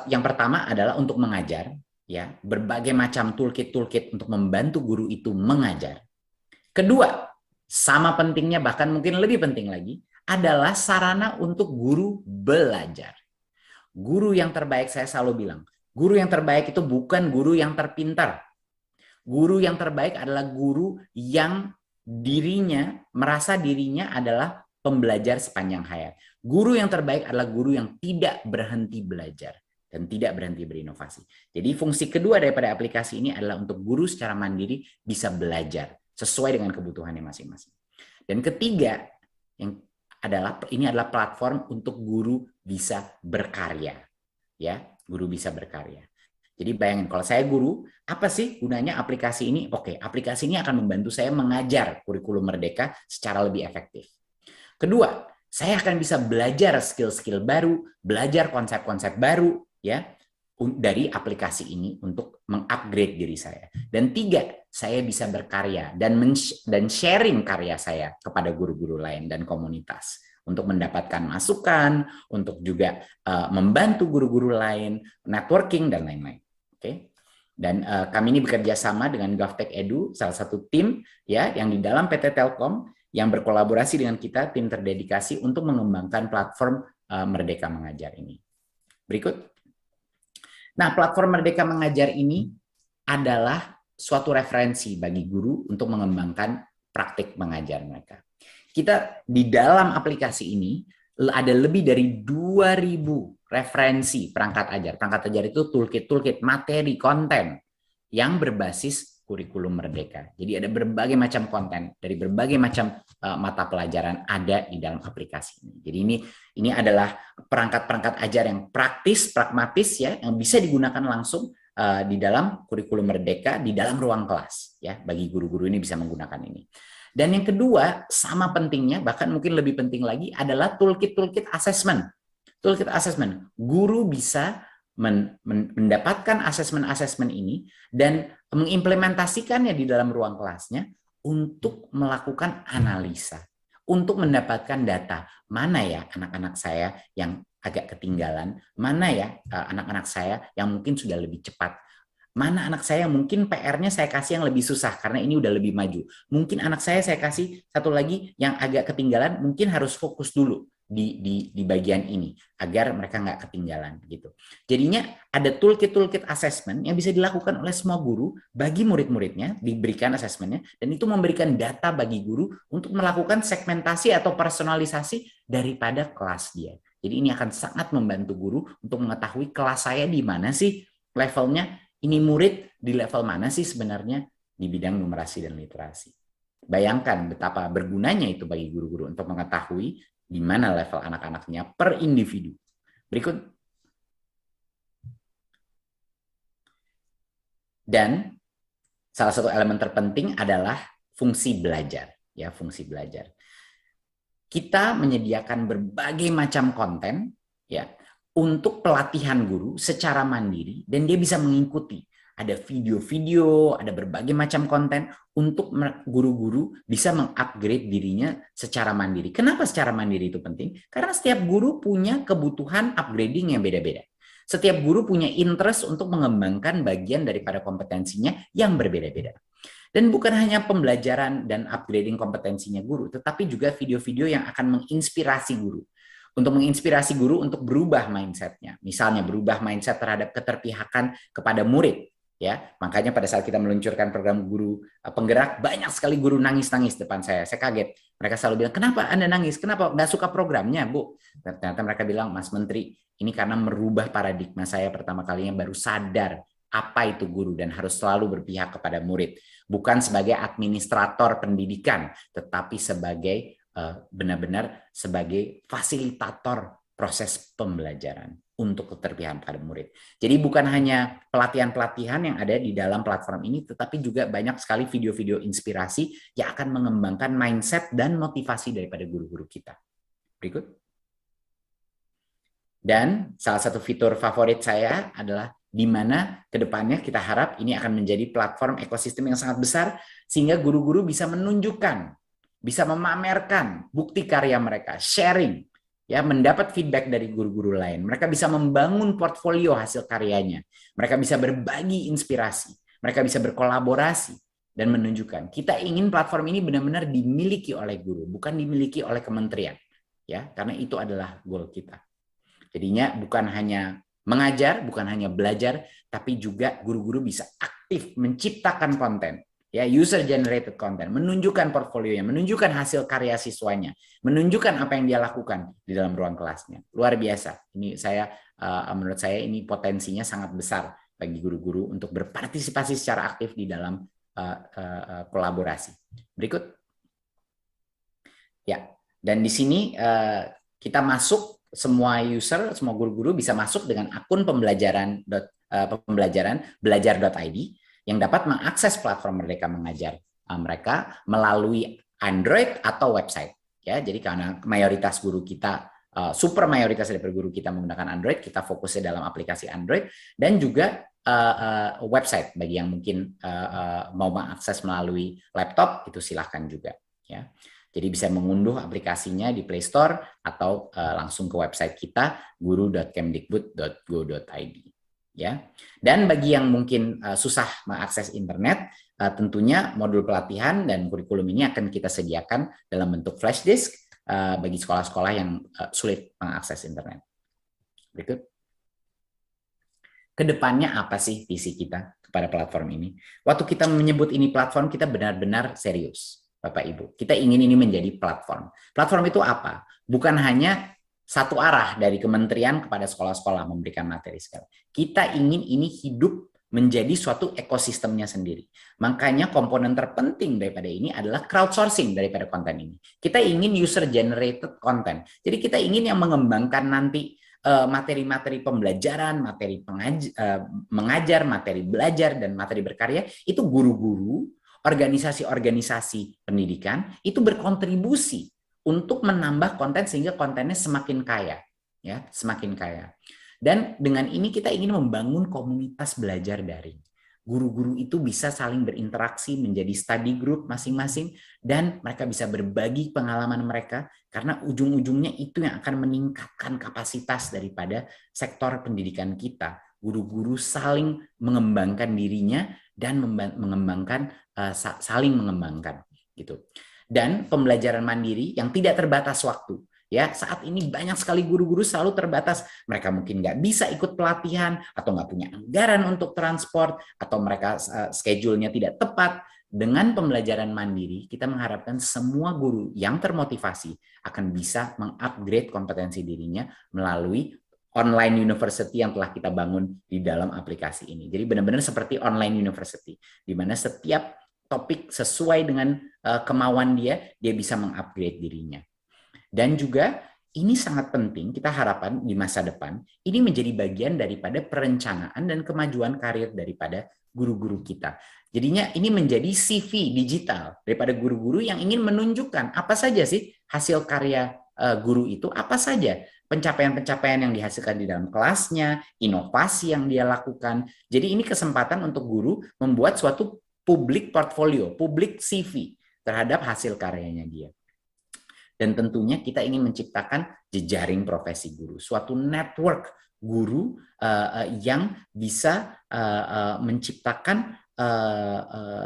Yang pertama adalah untuk mengajar. Ya, berbagai macam toolkit untuk membantu guru itu mengajar. Kedua, sama pentingnya bahkan mungkin lebih penting lagi, adalah sarana untuk guru belajar. Guru yang terbaik, saya selalu bilang, guru yang terbaik itu bukan guru yang terpintar. Guru yang terbaik adalah guru yang merasa dirinya adalah pembelajar sepanjang hayat. Guru yang terbaik adalah guru yang tidak berhenti belajar dan tidak berhenti berinovasi. Jadi fungsi kedua daripada aplikasi ini adalah untuk guru secara mandiri bisa belajar sesuai dengan kebutuhannya masing-masing. Dan ketiga, ini adalah platform untuk guru bisa berkarya. Ya, guru bisa berkarya. Jadi bayangin kalau saya guru, apa sih gunanya aplikasi ini? Oke, aplikasi ini akan membantu saya mengajar kurikulum merdeka secara lebih efektif. Kedua, saya akan bisa belajar skill-skill baru, belajar konsep-konsep baru, ya, dari aplikasi ini untuk mengupgrade diri saya. Dan 3, saya bisa berkarya dan sharing karya saya kepada guru-guru lain dan komunitas untuk mendapatkan masukan, untuk juga membantu guru-guru lain, networking dan lain-lain. Oke. Dan kami ini bekerja sama dengan GovTech Edu, salah satu tim ya yang di dalam PT Telkom yang berkolaborasi dengan kita, tim terdedikasi untuk mengembangkan platform Merdeka Mengajar ini. Berikut. Nah, platform Merdeka Mengajar ini adalah suatu referensi bagi guru untuk mengembangkan praktik mengajar mereka. Kita di dalam aplikasi ini ada lebih dari 2.000 referensi perangkat ajar. Perangkat ajar itu toolkit, materi, konten yang berbasis kurikulum merdeka. Jadi ada berbagai macam konten dari berbagai macam mata pelajaran ada di dalam aplikasi ini. Jadi ini adalah perangkat-perangkat ajar yang praktis, pragmatis ya, yang bisa digunakan langsung di dalam kurikulum merdeka di dalam ruang kelas ya. Bagi guru-guru ini bisa menggunakan ini. Dan yang kedua, sama pentingnya, bahkan mungkin lebih penting lagi adalah toolkit assessment. Toolkit assessment, guru bisa mendapatkan asesmen ini dan mengimplementasikannya di dalam ruang kelasnya untuk melakukan analisa, untuk mendapatkan data, mana ya anak-anak saya yang agak ketinggalan, mana ya anak-anak saya yang mungkin sudah lebih cepat, mana anak saya mungkin PR-nya saya kasih yang lebih susah karena ini udah lebih maju. Mungkin anak saya kasih satu lagi yang agak ketinggalan, mungkin harus fokus dulu di bagian ini agar mereka nggak ketinggalan gitu. Jadinya ada toolkit assessment yang bisa dilakukan oleh semua guru bagi murid-muridnya, diberikan assessmentnya, dan itu memberikan data bagi guru untuk melakukan segmentasi atau personalisasi daripada kelas dia. Jadi ini akan sangat membantu guru untuk mengetahui kelas saya di mana sih levelnya, ini murid di level mana sih sebenarnya, di bidang numerasi dan literasi. Bayangkan betapa bergunanya itu bagi guru-guru untuk mengetahui di mana level anak-anaknya per individu. Berikut. Dan salah satu elemen terpenting adalah fungsi belajar, ya, fungsi belajar. Kita menyediakan berbagai macam konten, ya, untuk pelatihan guru secara mandiri, dan dia bisa mengikuti. Ada video-video, ada berbagai macam konten untuk guru-guru bisa mengupgrade dirinya secara mandiri. Kenapa secara mandiri itu penting? Karena setiap guru punya kebutuhan upgrading yang beda-beda. Setiap guru punya interest untuk mengembangkan bagian daripada kompetensinya yang berbeda-beda. Dan bukan hanya pembelajaran dan upgrading kompetensinya guru, tetapi juga video-video yang akan menginspirasi guru. Untuk menginspirasi guru untuk berubah mindset-nya. Misalnya berubah mindset terhadap keterpihakan kepada murid. Ya, makanya pada saat kita meluncurkan program guru penggerak, banyak sekali guru nangis-nangis depan saya. Saya kaget. Mereka selalu bilang, kenapa Anda nangis? Kenapa nggak suka programnya, Bu? Dan ternyata mereka bilang, Mas Menteri, ini karena merubah paradigma saya pertama kalinya baru sadar apa itu guru dan harus selalu berpihak kepada murid. Bukan sebagai administrator pendidikan, tetapi sebagai benar-benar sebagai fasilitator proses pembelajaran untuk keterpihakan pada murid. Jadi bukan hanya pelatihan-pelatihan yang ada di dalam platform ini, tetapi juga banyak sekali video-video inspirasi yang akan mengembangkan mindset dan motivasi daripada guru-guru kita. Berikut. Dan salah satu fitur favorit saya adalah di mana ke depannya kita harap ini akan menjadi platform ekosistem yang sangat besar, sehingga guru-guru bisa menunjukkan, bisa memamerkan bukti karya mereka, sharing, ya, mendapat feedback dari guru-guru lain. Mereka bisa membangun portfolio hasil karyanya. Mereka bisa berbagi inspirasi. Mereka bisa berkolaborasi dan menunjukkan. Kita ingin platform ini benar-benar dimiliki oleh guru, bukan dimiliki oleh kementerian. Ya, karena itu adalah goal kita. Jadinya bukan hanya mengajar, bukan hanya belajar, tapi juga guru-guru bisa aktif menciptakan konten. Ya, user generated content, menunjukkan portfolionya, menunjukkan hasil karya siswanya, menunjukkan apa yang dia lakukan di dalam ruang kelasnya. Luar biasa. Ini menurut saya ini potensinya sangat besar bagi guru-guru untuk berpartisipasi secara aktif di dalam kolaborasi. Berikut. Ya, dan di sini kita masuk, semua user, semua guru-guru bisa masuk dengan akun pembelajaran belajar.id yang dapat mengakses platform Merdeka Mengajar mereka melalui Android atau website. Ya, jadi karena mayoritas guru kita, super mayoritas dari guru kita menggunakan Android, kita fokusnya dalam aplikasi Android dan juga website bagi yang mungkin mau mengakses melalui laptop, itu silahkan juga. Ya. Jadi bisa mengunduh aplikasinya di Play Store atau langsung ke website kita guru.kemdikbud.go.id. Ya. Dan bagi yang mungkin susah mengakses internet, tentunya modul pelatihan dan kurikulum ini akan kita sediakan dalam bentuk flash disk bagi sekolah-sekolah yang sulit mengakses internet. Berikut. Kedepannya apa sih visi kita kepada platform ini? Waktu kita menyebut ini platform, kita benar-benar serius. Bapak Ibu, kita ingin ini menjadi platform. Platform itu apa? Bukan hanya satu arah dari kementerian kepada sekolah-sekolah memberikan materi segala. Kita ingin ini hidup menjadi suatu ekosistemnya sendiri. Makanya komponen terpenting daripada ini adalah crowdsourcing daripada konten ini. Kita ingin user generated content. Jadi kita ingin yang mengembangkan nanti materi-materi pembelajaran, materi mengajar, materi belajar, dan materi berkarya itu guru-guru, organisasi-organisasi pendidikan itu berkontribusi untuk menambah konten sehingga kontennya semakin kaya, ya, semakin kaya. Dan dengan ini kita ingin membangun komunitas belajar daring. Guru-guru itu bisa saling berinteraksi menjadi study group masing-masing dan mereka bisa berbagi pengalaman mereka karena ujung-ujungnya itu yang akan meningkatkan kapasitas daripada sektor pendidikan kita. Guru-guru saling mengembangkan dirinya dan saling mengembangkan gitu. Dan pembelajaran mandiri yang tidak terbatas waktu. Ya, saat ini banyak sekali guru-guru selalu terbatas. Mereka mungkin nggak bisa ikut pelatihan atau nggak punya anggaran untuk transport atau mereka schedule-nya tidak tepat. Dengan pembelajaran mandiri, kita mengharapkan semua guru yang termotivasi akan bisa mengupgrade kompetensi dirinya melalui online university yang telah kita bangun di dalam aplikasi ini. Jadi benar-benar seperti online university, di mana setiap topik sesuai dengan kemauan dia bisa mengupgrade dirinya. Dan juga ini sangat penting, kita harapkan di masa depan, ini menjadi bagian daripada perencanaan dan kemajuan karir daripada guru-guru kita. Jadinya ini menjadi CV digital daripada guru-guru yang ingin menunjukkan apa saja sih hasil karya guru itu, apa saja pencapaian-pencapaian yang dihasilkan di dalam kelasnya, inovasi yang dia lakukan. Jadi ini kesempatan untuk guru membuat suatu public portfolio, public CV terhadap hasil karyanya dia. Dan tentunya kita ingin menciptakan jejaring profesi guru, suatu network guru yang bisa menciptakan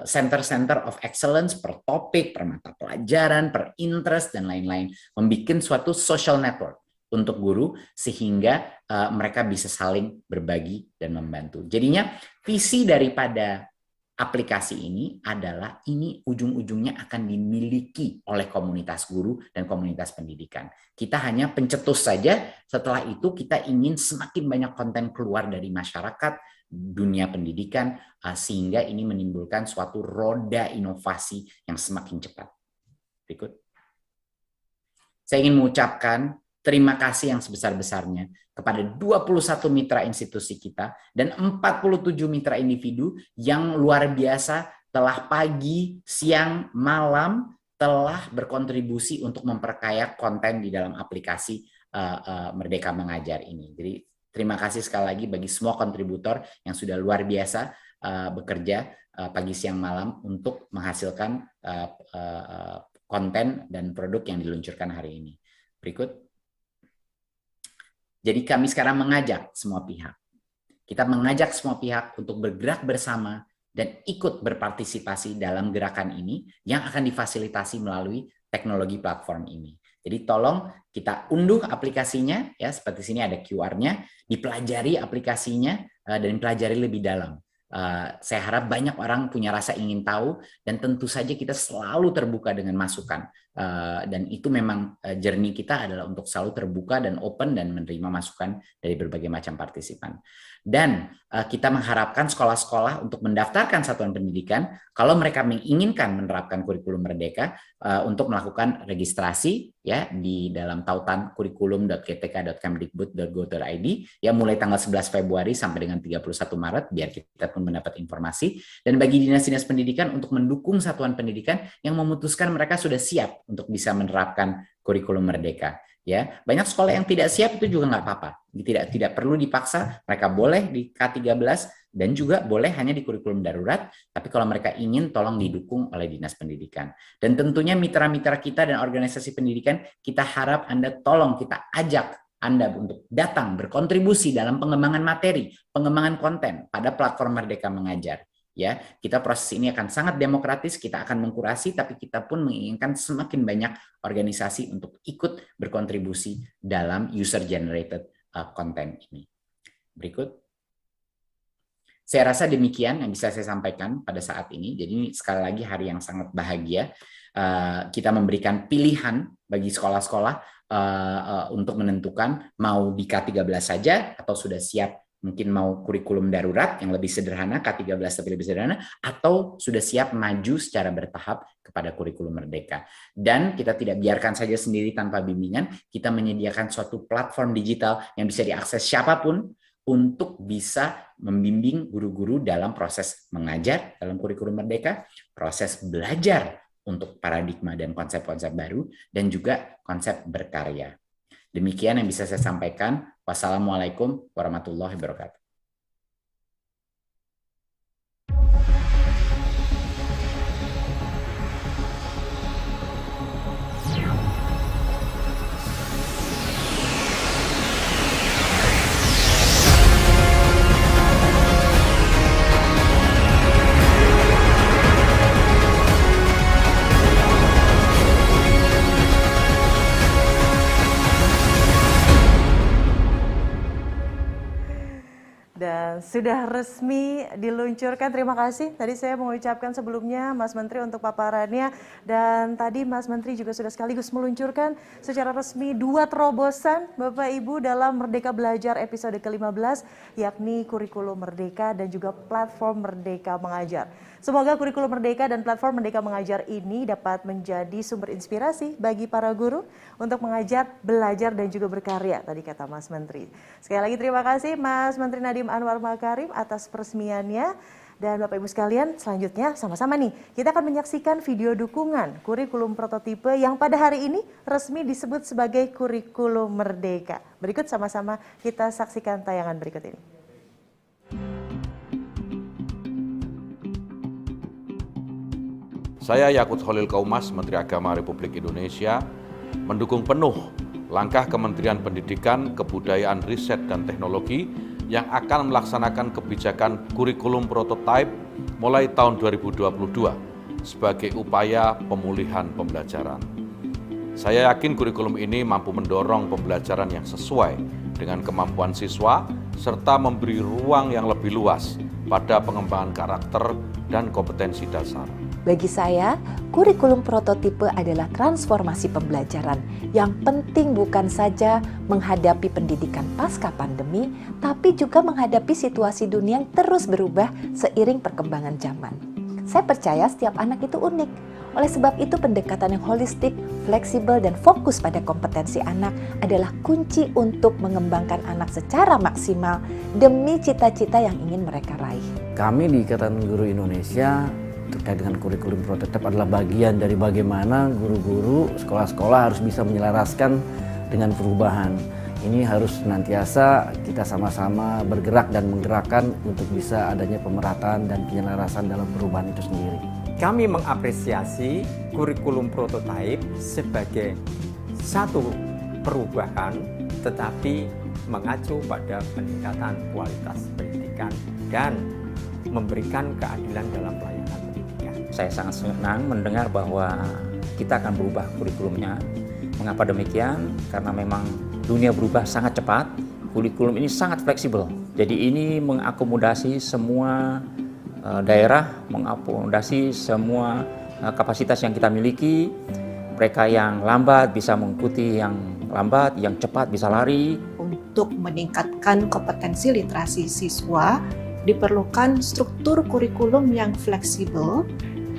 center-center of excellence per topik, per mata pelajaran, per interest, dan lain-lain. Membuat suatu social network untuk guru sehingga mereka bisa saling berbagi dan membantu. Jadinya visi daripada aplikasi ini adalah ini ujung-ujungnya akan dimiliki oleh komunitas guru dan komunitas pendidikan. Kita hanya pencetus saja, setelah itu kita ingin semakin banyak konten keluar dari masyarakat, dunia pendidikan, sehingga ini menimbulkan suatu roda inovasi yang semakin cepat. Berikut. Saya ingin mengucapkan terima kasih yang sebesar-besarnya kepada 21 mitra institusi kita dan 47 mitra individu yang luar biasa telah pagi, siang, malam telah berkontribusi untuk memperkaya konten di dalam aplikasi Merdeka Mengajar ini. Jadi terima kasih sekali lagi bagi semua kontributor yang sudah luar biasa bekerja pagi, siang, malam untuk menghasilkan konten dan produk yang diluncurkan hari ini. Berikut. Jadi kami sekarang mengajak semua pihak. Kita mengajak semua pihak untuk bergerak bersama dan ikut berpartisipasi dalam gerakan ini yang akan difasilitasi melalui teknologi platform ini. Jadi tolong kita unduh aplikasinya, ya seperti sini ada QR-nya, dipelajari aplikasinya dan pelajari lebih dalam. Saya harap banyak orang punya rasa ingin tahu dan tentu saja kita selalu terbuka dengan masukan. Dan itu memang journey kita adalah untuk selalu terbuka dan open dan menerima masukan dari berbagai macam partisipan. Dan kita mengharapkan sekolah-sekolah untuk mendaftarkan satuan pendidikan kalau mereka menginginkan menerapkan kurikulum Merdeka untuk melakukan registrasi ya di dalam tautan kurikulum.gtk.kemdikbud.go.id ya mulai tanggal 11 Februari sampai dengan 31 Maret biar kita pun mendapat informasi. Dan bagi dinas-dinas pendidikan untuk mendukung satuan pendidikan yang memutuskan mereka sudah siap untuk bisa menerapkan kurikulum Merdeka. Ya, banyak sekolah yang tidak siap itu juga nggak apa-apa. Tidak perlu dipaksa, mereka boleh di K13 dan juga boleh hanya di kurikulum darurat, tapi kalau mereka ingin tolong didukung oleh Dinas Pendidikan. Dan tentunya mitra-mitra kita dan organisasi pendidikan, kita harap Anda tolong kita ajak Anda untuk datang berkontribusi dalam pengembangan materi, pengembangan konten pada platform Merdeka Mengajar. Ya, kita proses ini akan sangat demokratis, kita akan mengkurasi, tapi kita pun menginginkan semakin banyak organisasi untuk ikut berkontribusi dalam user generated content ini. Berikut. Saya rasa demikian yang bisa saya sampaikan pada saat ini. Jadi sekali lagi hari yang sangat bahagia. Kita memberikan pilihan bagi sekolah-sekolah untuk menentukan mau di K13 saja atau sudah siap mungkin mau kurikulum darurat yang lebih sederhana, K13 tapi lebih sederhana, atau sudah siap maju secara bertahap kepada kurikulum Merdeka. Dan kita tidak biarkan saja sendiri tanpa bimbingan, kita menyediakan suatu platform digital yang bisa diakses siapapun untuk bisa membimbing guru-guru dalam proses mengajar dalam kurikulum Merdeka, proses belajar untuk paradigma dan konsep-konsep baru, dan juga konsep berkarya. Demikian yang bisa saya sampaikan. Wassalamualaikum warahmatullahi wabarakatuh. sudah resmi diluncurkan. Terima kasih. Tadi saya mengucapkan sebelumnya Mas Menteri untuk paparannya, dan tadi Mas Menteri juga sudah sekaligus meluncurkan secara resmi 2 terobosan Bapak Ibu dalam Merdeka Belajar episode ke-15, yakni kurikulum Merdeka dan juga platform Merdeka Mengajar. Semoga kurikulum Merdeka dan platform Merdeka Mengajar ini dapat menjadi sumber inspirasi bagi para guru untuk mengajar, belajar, dan juga berkarya, tadi kata Mas Menteri. Sekali lagi terima kasih Mas Menteri Nadiem Anwar Makarim atas peresmiannya. Dan Bapak Ibu sekalian, selanjutnya sama-sama nih, kita akan menyaksikan video dukungan kurikulum prototipe yang pada hari ini resmi disebut sebagai kurikulum Merdeka. Berikut sama-sama kita saksikan tayangan berikut ini. Saya Yakut Khalil Kaumas, Menteri Agama Republik Indonesia, mendukung penuh langkah Kementerian Pendidikan, Kebudayaan, Riset, dan Teknologi yang akan melaksanakan kebijakan kurikulum prototipe mulai tahun 2022 sebagai upaya pemulihan pembelajaran. Saya yakin kurikulum ini mampu mendorong pembelajaran yang sesuai dengan kemampuan siswa serta memberi ruang yang lebih luas pada pengembangan karakter dan kompetensi dasar. Bagi saya, kurikulum prototipe adalah transformasi pembelajaran yang penting bukan saja menghadapi pendidikan pasca pandemi, tapi juga menghadapi situasi dunia yang terus berubah seiring perkembangan zaman. Saya percaya setiap anak itu unik. Oleh sebab itu, pendekatan yang holistik, fleksibel, dan fokus pada kompetensi anak adalah kunci untuk mengembangkan anak secara maksimal demi cita-cita yang ingin mereka raih. Kami di Ikatan Guru Indonesia terkait dengan kurikulum prototipe adalah bagian dari bagaimana guru-guru sekolah-sekolah harus bisa menyelaraskan dengan perubahan. Ini harus senantiasa kita sama-sama bergerak dan menggerakkan untuk bisa adanya pemerataan dan penyelarasan dalam perubahan itu sendiri. Kami mengapresiasi kurikulum prototipe sebagai satu perubahan tetapi mengacu pada peningkatan kualitas pendidikan dan memberikan keadilan dalam pelayanan pendidikan. Saya sangat senang mendengar bahwa kita akan berubah kurikulumnya. Mengapa demikian? Karena memang dunia berubah sangat cepat, kurikulum ini sangat fleksibel. Jadi ini mengakomodasi semua daerah, mengakomodasi semua kapasitas yang kita miliki. Mereka yang lambat bisa mengikuti yang lambat, yang cepat bisa lari. Untuk meningkatkan kompetensi literasi siswa, diperlukan struktur kurikulum yang fleksibel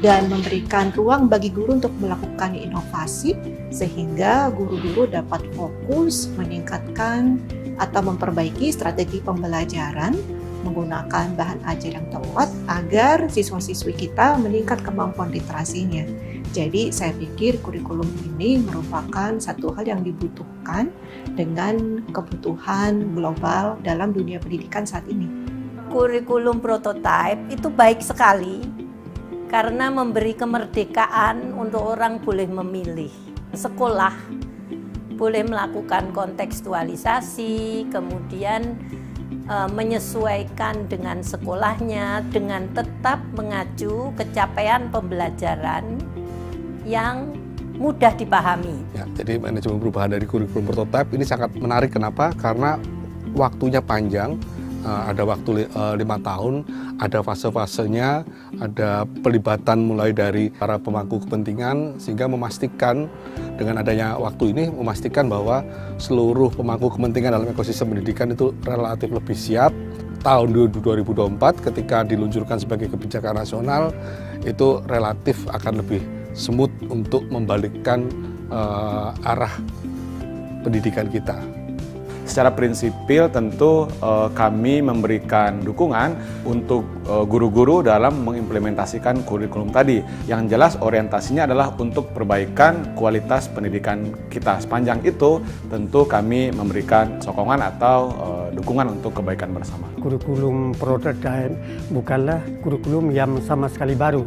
dan memberikan ruang bagi guru untuk melakukan inovasi sehingga guru-guru dapat fokus meningkatkan atau memperbaiki strategi pembelajaran menggunakan bahan ajar yang tepat agar siswa-siswi kita meningkat kemampuan literasinya. Jadi saya pikir kurikulum ini merupakan satu hal yang dibutuhkan dengan kebutuhan global dalam dunia pendidikan saat ini. Kurikulum prototipe itu baik sekali karena memberi kemerdekaan untuk orang boleh memilih. Sekolah boleh melakukan kontekstualisasi, kemudian menyesuaikan dengan sekolahnya dengan tetap mengacu capaian pembelajaran yang mudah dipahami. Ya, jadi manajemen perubahan dari kurikulum prototipe ini sangat menarik. Kenapa? Karena waktunya panjang. Ada waktu 5 tahun, ada fase-fasenya, ada pelibatan mulai dari para pemangku kepentingan, sehingga memastikan dengan adanya waktu ini, memastikan bahwa seluruh pemangku kepentingan dalam ekosistem pendidikan itu relatif lebih siap. Tahun 2024 ketika diluncurkan sebagai kebijakan nasional, itu relatif akan lebih smooth untuk membalikkan arah pendidikan kita. Secara prinsipil tentu kami memberikan dukungan untuk guru-guru dalam mengimplementasikan kurikulum tadi. Yang jelas orientasinya adalah untuk perbaikan kualitas pendidikan kita. Sepanjang itu tentu kami memberikan sokongan atau dukungan untuk kebaikan bersama. Kurikulum prototipe bukanlah kurikulum yang sama sekali baru,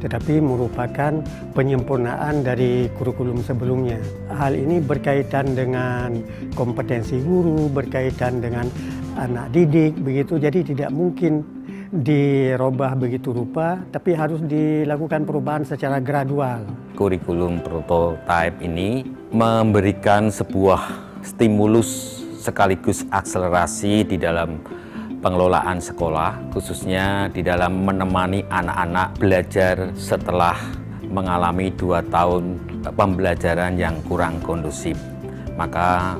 tetapi merupakan penyempurnaan dari kurikulum sebelumnya. Hal ini berkaitan dengan kompetensi guru, berkaitan dengan anak didik, begitu. Jadi tidak mungkin dirubah begitu rupa, tapi harus dilakukan perubahan secara gradual. Kurikulum prototipe ini memberikan sebuah stimulus sekaligus akselerasi di dalam pengelolaan sekolah, khususnya di dalam menemani anak-anak belajar setelah mengalami 2 tahun pembelajaran yang kurang kondusif. Maka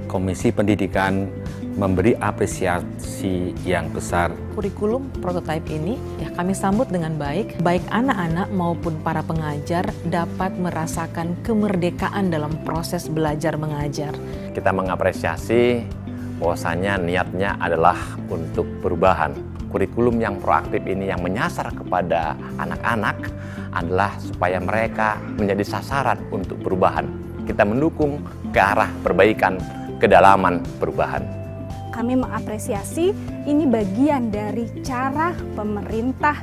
Komisi Pendidikan memberi apresiasi yang besar. Kurikulum prototipe ini ya kami sambut dengan baik anak-anak maupun para pengajar dapat merasakan kemerdekaan dalam proses belajar mengajar. Kita mengapresiasi bahwasanya niatnya adalah untuk perubahan. Kurikulum yang proaktif ini yang menyasar kepada anak-anak adalah supaya mereka menjadi sasaran untuk perubahan. Kita mendukung ke arah perbaikan, kedalaman perubahan. Kami mengapresiasi ini bagian dari cara pemerintah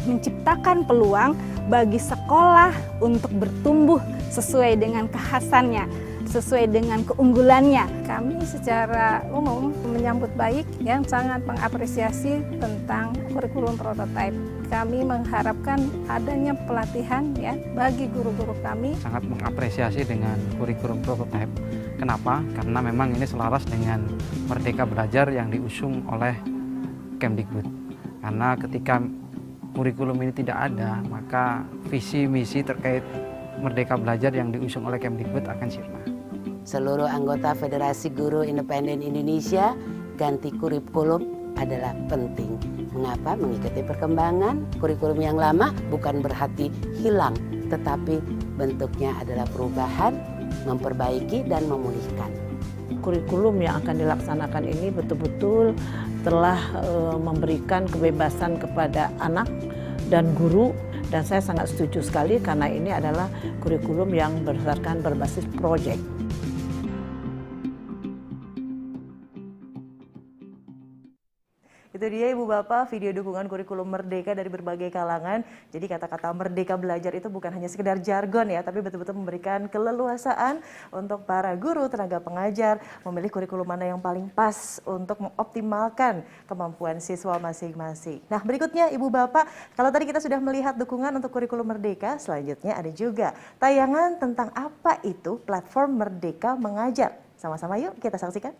menciptakan peluang bagi sekolah untuk bertumbuh sesuai dengan kekhasannya, sesuai dengan keunggulannya. Kami secara umum menyambut baik yang sangat mengapresiasi tentang kurikulum prototipe. Kami mengharapkan adanya pelatihan ya bagi guru-guru kami. Sangat mengapresiasi dengan kurikulum prototipe. Kenapa? Karena memang ini selaras dengan Merdeka Belajar yang diusung oleh Kemdikbud. Karena ketika kurikulum ini tidak ada, maka visi misi terkait Merdeka Belajar yang diusung oleh Kemdikbud akan sirna. Seluruh anggota Federasi Guru Independen Indonesia, ganti kurikulum adalah penting. Mengapa? Mengikuti perkembangan kurikulum yang lama bukan berarti hilang, tetapi bentuknya adalah perubahan, memperbaiki dan memulihkan. Kurikulum yang akan dilaksanakan ini betul-betul telah memberikan kebebasan kepada anak dan guru, dan saya sangat setuju sekali karena ini adalah kurikulum yang berdasarkan berbasis proyek. Itu dia Ibu Bapak video dukungan kurikulum Merdeka dari berbagai kalangan. Jadi kata-kata Merdeka Belajar itu bukan hanya sekedar jargon ya, tapi betul-betul memberikan keleluasaan untuk para guru, tenaga pengajar memilih kurikulum mana yang paling pas untuk mengoptimalkan kemampuan siswa masing-masing. Nah berikutnya Ibu Bapak, kalau tadi kita sudah melihat dukungan untuk kurikulum Merdeka, selanjutnya ada juga tayangan tentang apa itu platform Merdeka Mengajar. Sama-sama yuk kita saksikan.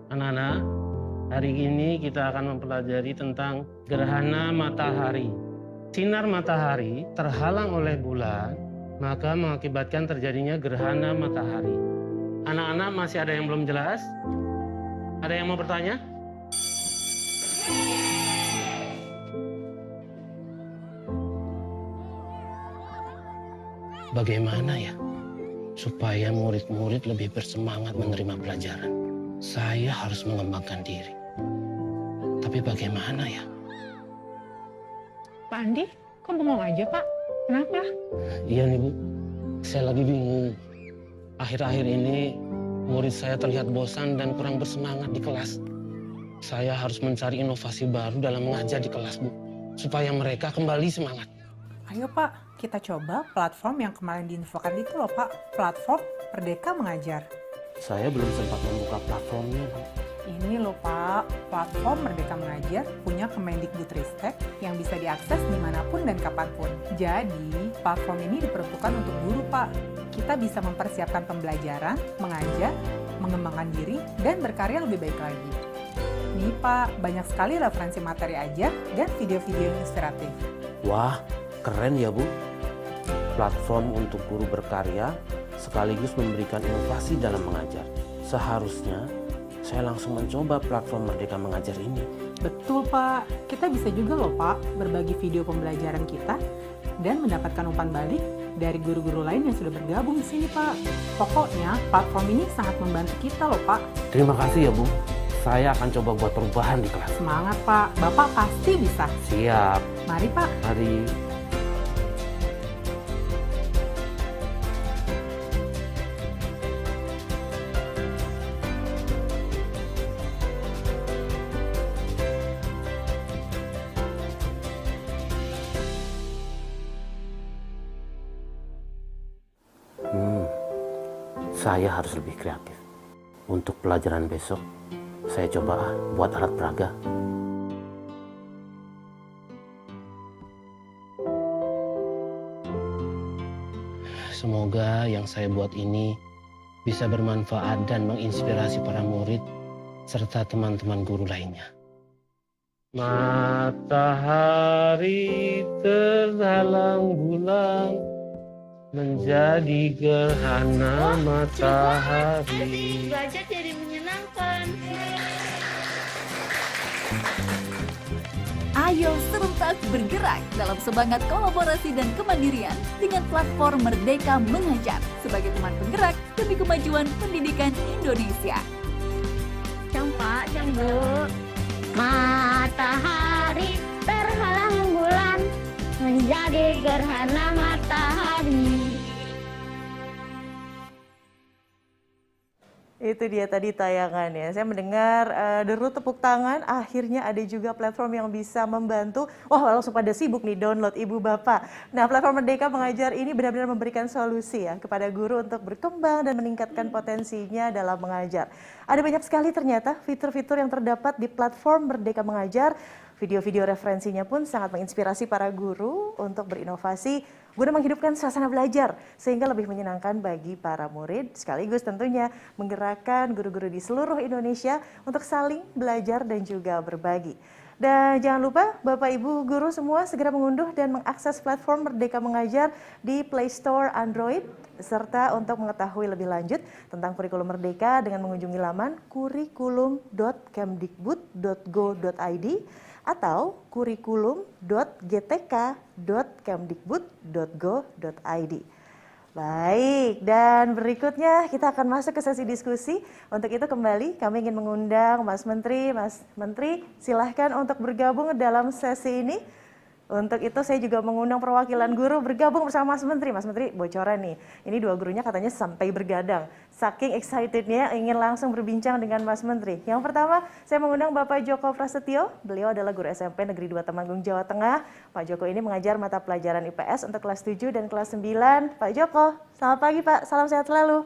Anak-anak, hari ini kita akan mempelajari tentang gerhana matahari. Sinar matahari terhalang oleh bulan, maka mengakibatkan terjadinya gerhana matahari. Anak-anak masih ada yang belum jelas? Ada yang mau bertanya? Bagaimana ya supaya murid-murid lebih bersemangat menerima pelajaran? Saya harus mengembangkan diri. Tapi bagaimana ya? Pak Andi, kok bengong aja Pak? Kenapa? Iya nih Bu, saya lagi bingung. Akhir-akhir ini murid saya terlihat bosan dan kurang bersemangat di kelas. Saya harus mencari inovasi baru dalam mengajar di kelas Bu, supaya mereka kembali semangat. Ayo Pak, kita coba platform yang kemarin diinfokan itu loh Pak, platform Merdeka Mengajar. Saya belum sempat membuka platformnya, Bu. Ini loh Pak, platform Merdeka Mengajar punya Kemendikbudristek yang bisa diakses dimanapun dan kapanpun. Jadi, platform ini diperuntukkan untuk guru Pak. Kita bisa mempersiapkan pembelajaran, mengajar, mengembangkan diri, dan berkarya lebih baik lagi. Nih Pak, banyak sekali referensi materi ajar dan video-video ilustratif. Wah, keren ya Bu. Platform untuk guru berkarya sekaligus memberikan inovasi dalam mengajar. Seharusnya saya langsung mencoba platform Merdeka Mengajar ini. Betul Pak, kita bisa juga loh Pak berbagi video pembelajaran kita dan mendapatkan umpan balik dari guru-guru lain yang sudah bergabung di sini Pak. Pokoknya platform ini sangat membantu kita loh Pak. Terima kasih ya Bu. Saya akan coba buat perubahan di kelas. Semangat Pak, Bapak pasti bisa. Siap. Mari Pak. Mari. Saya harus lebih kreatif. Untuk pelajaran besok, saya coba buat alat peraga. Semoga yang saya buat ini bisa bermanfaat dan menginspirasi para murid serta teman-teman guru lainnya. Matahari terhalang bulan menjadi gerhana matahari. Belajar jadi menyenangkan. Ayo serentak bergerak dalam semangat kolaborasi dan kemandirian dengan platform Merdeka Mengajar sebagai teman penggerak demi kemajuan pendidikan Indonesia. Pak, Bu. Matahari terhalang bulan menjadi gerhana matahari. Itu dia tadi tayangannya. Saya mendengar deru tepuk tangan, akhirnya ada juga platform yang bisa membantu. Wah, langsung pada sibuk nih download Ibu Bapak. Nah, platform Merdeka Mengajar ini benar-benar memberikan solusi ya kepada guru untuk berkembang dan meningkatkan potensinya dalam mengajar. Ada banyak sekali ternyata fitur-fitur yang terdapat di platform Merdeka Mengajar. Video-video referensinya pun sangat menginspirasi para guru untuk berinovasi guna menghidupkan suasana belajar sehingga lebih menyenangkan bagi para murid, sekaligus tentunya menggerakkan guru-guru di seluruh Indonesia untuk saling belajar dan juga berbagi. Dan jangan lupa Bapak Ibu guru semua segera mengunduh dan mengakses platform Merdeka Mengajar di Play Store Android, serta untuk mengetahui lebih lanjut tentang kurikulum Merdeka dengan mengunjungi laman kurikulum.kemdikbud.go.id atau kurikulum.gtk.kemdikbud.go.id. Baik, dan berikutnya kita akan masuk ke sesi diskusi. Untuk itu kembali kami ingin mengundang Mas Menteri. Mas Menteri, silahkan untuk bergabung dalam sesi ini. Untuk itu saya juga mengundang perwakilan guru bergabung bersama Mas Menteri. Mas Menteri, bocoran nih, ini dua gurunya katanya sampai bergadang. Saking excitednya ingin langsung berbincang dengan Mas Menteri. Yang pertama, saya mengundang Bapak Joko Prasetyo. Beliau adalah guru SMP Negeri 2 Temanggung, Jawa Tengah. Pak Joko ini mengajar mata pelajaran IPS untuk kelas 7 dan kelas 9. Pak Joko, selamat pagi Pak, salam sehat selalu.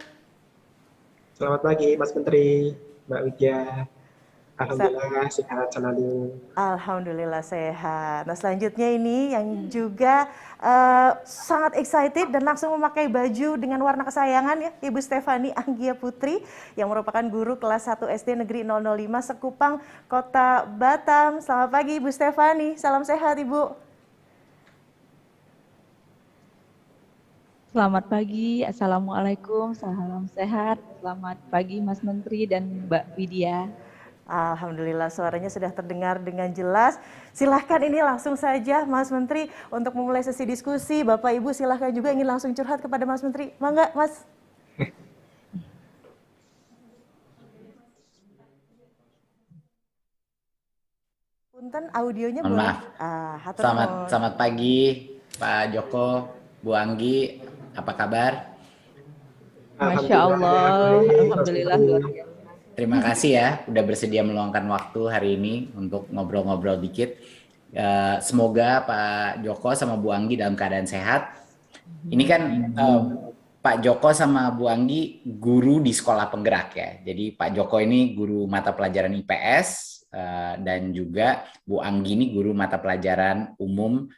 Selamat pagi Mas Menteri, Mbak Widya. Alhamdulillah sehat selalu. Alhamdulillah sehat. Nah selanjutnya ini yang juga sangat excited dan langsung memakai baju dengan warna kesayangan ya, Ibu Stefani Anggia Putri yang merupakan guru kelas 1 SD Negeri 005 Sekupang, Kota Batam. Selamat pagi Ibu Stefani, salam sehat Ibu. Selamat pagi, Assalamualaikum, salam sehat. Selamat pagi Mas Menteri dan Mbak Widya. Alhamdulillah suaranya sudah terdengar dengan jelas. Silahkan ini langsung saja Mas Menteri untuk memulai sesi diskusi. Bapak Ibu silahkan juga ingin langsung curhat kepada Mas Menteri. Mangga Mas. Punten audionya Mohon boleh. maaf. Selamat pagi Pak Joko, Bu Anggi, apa kabar? Masya Allah, Alhamdulillah luar biasa. Terima kasih ya udah bersedia meluangkan waktu hari ini untuk ngobrol-ngobrol dikit. Semoga Pak Joko sama Bu Anggi dalam keadaan sehat. Ini kan Pak Joko sama Bu Anggi guru di sekolah penggerak ya. Jadi Pak Joko ini guru mata pelajaran IPS dan juga Bu Anggi ini guru mata pelajaran umum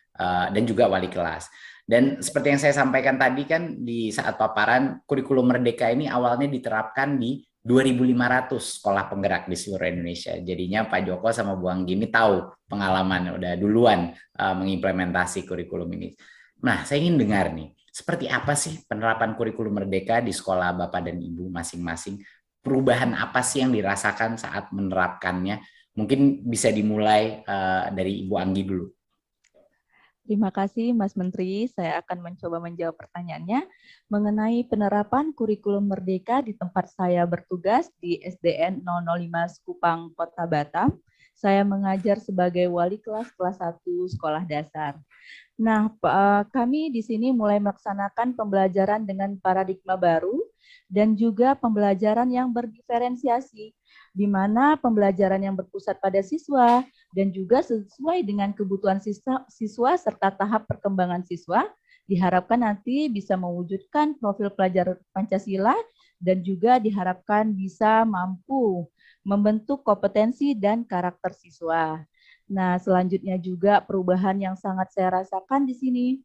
dan juga wali kelas. Dan seperti yang saya sampaikan tadi kan di saat paparan, kurikulum Merdeka ini awalnya diterapkan di 2.500 sekolah penggerak di seluruh Indonesia. Jadinya Pak Joko sama Bu Anggi ini tahu pengalaman, udah duluan mengimplementasi kurikulum ini. Nah, saya ingin dengar nih, seperti apa sih penerapan kurikulum Merdeka di sekolah Bapak dan Ibu masing-masing? Perubahan apa sih yang dirasakan saat menerapkannya? Mungkin bisa dimulai dari Ibu Anggi dulu. Terima kasih Mas Menteri, saya akan mencoba menjawab pertanyaannya mengenai penerapan kurikulum Merdeka di tempat saya bertugas di SDN 005 Sekupang, Kota Batam. Saya mengajar sebagai wali kelas 1 sekolah dasar. Nah, kami di sini mulai melaksanakan pembelajaran dengan paradigma baru dan juga pembelajaran yang berdiferensiasi, di mana pembelajaran yang berpusat pada siswa dan juga sesuai dengan kebutuhan siswa serta tahap perkembangan siswa, diharapkan nanti bisa mewujudkan profil pelajar Pancasila dan juga diharapkan bisa mampu membentuk kompetensi dan karakter siswa. Nah, selanjutnya juga perubahan yang sangat saya rasakan di sini,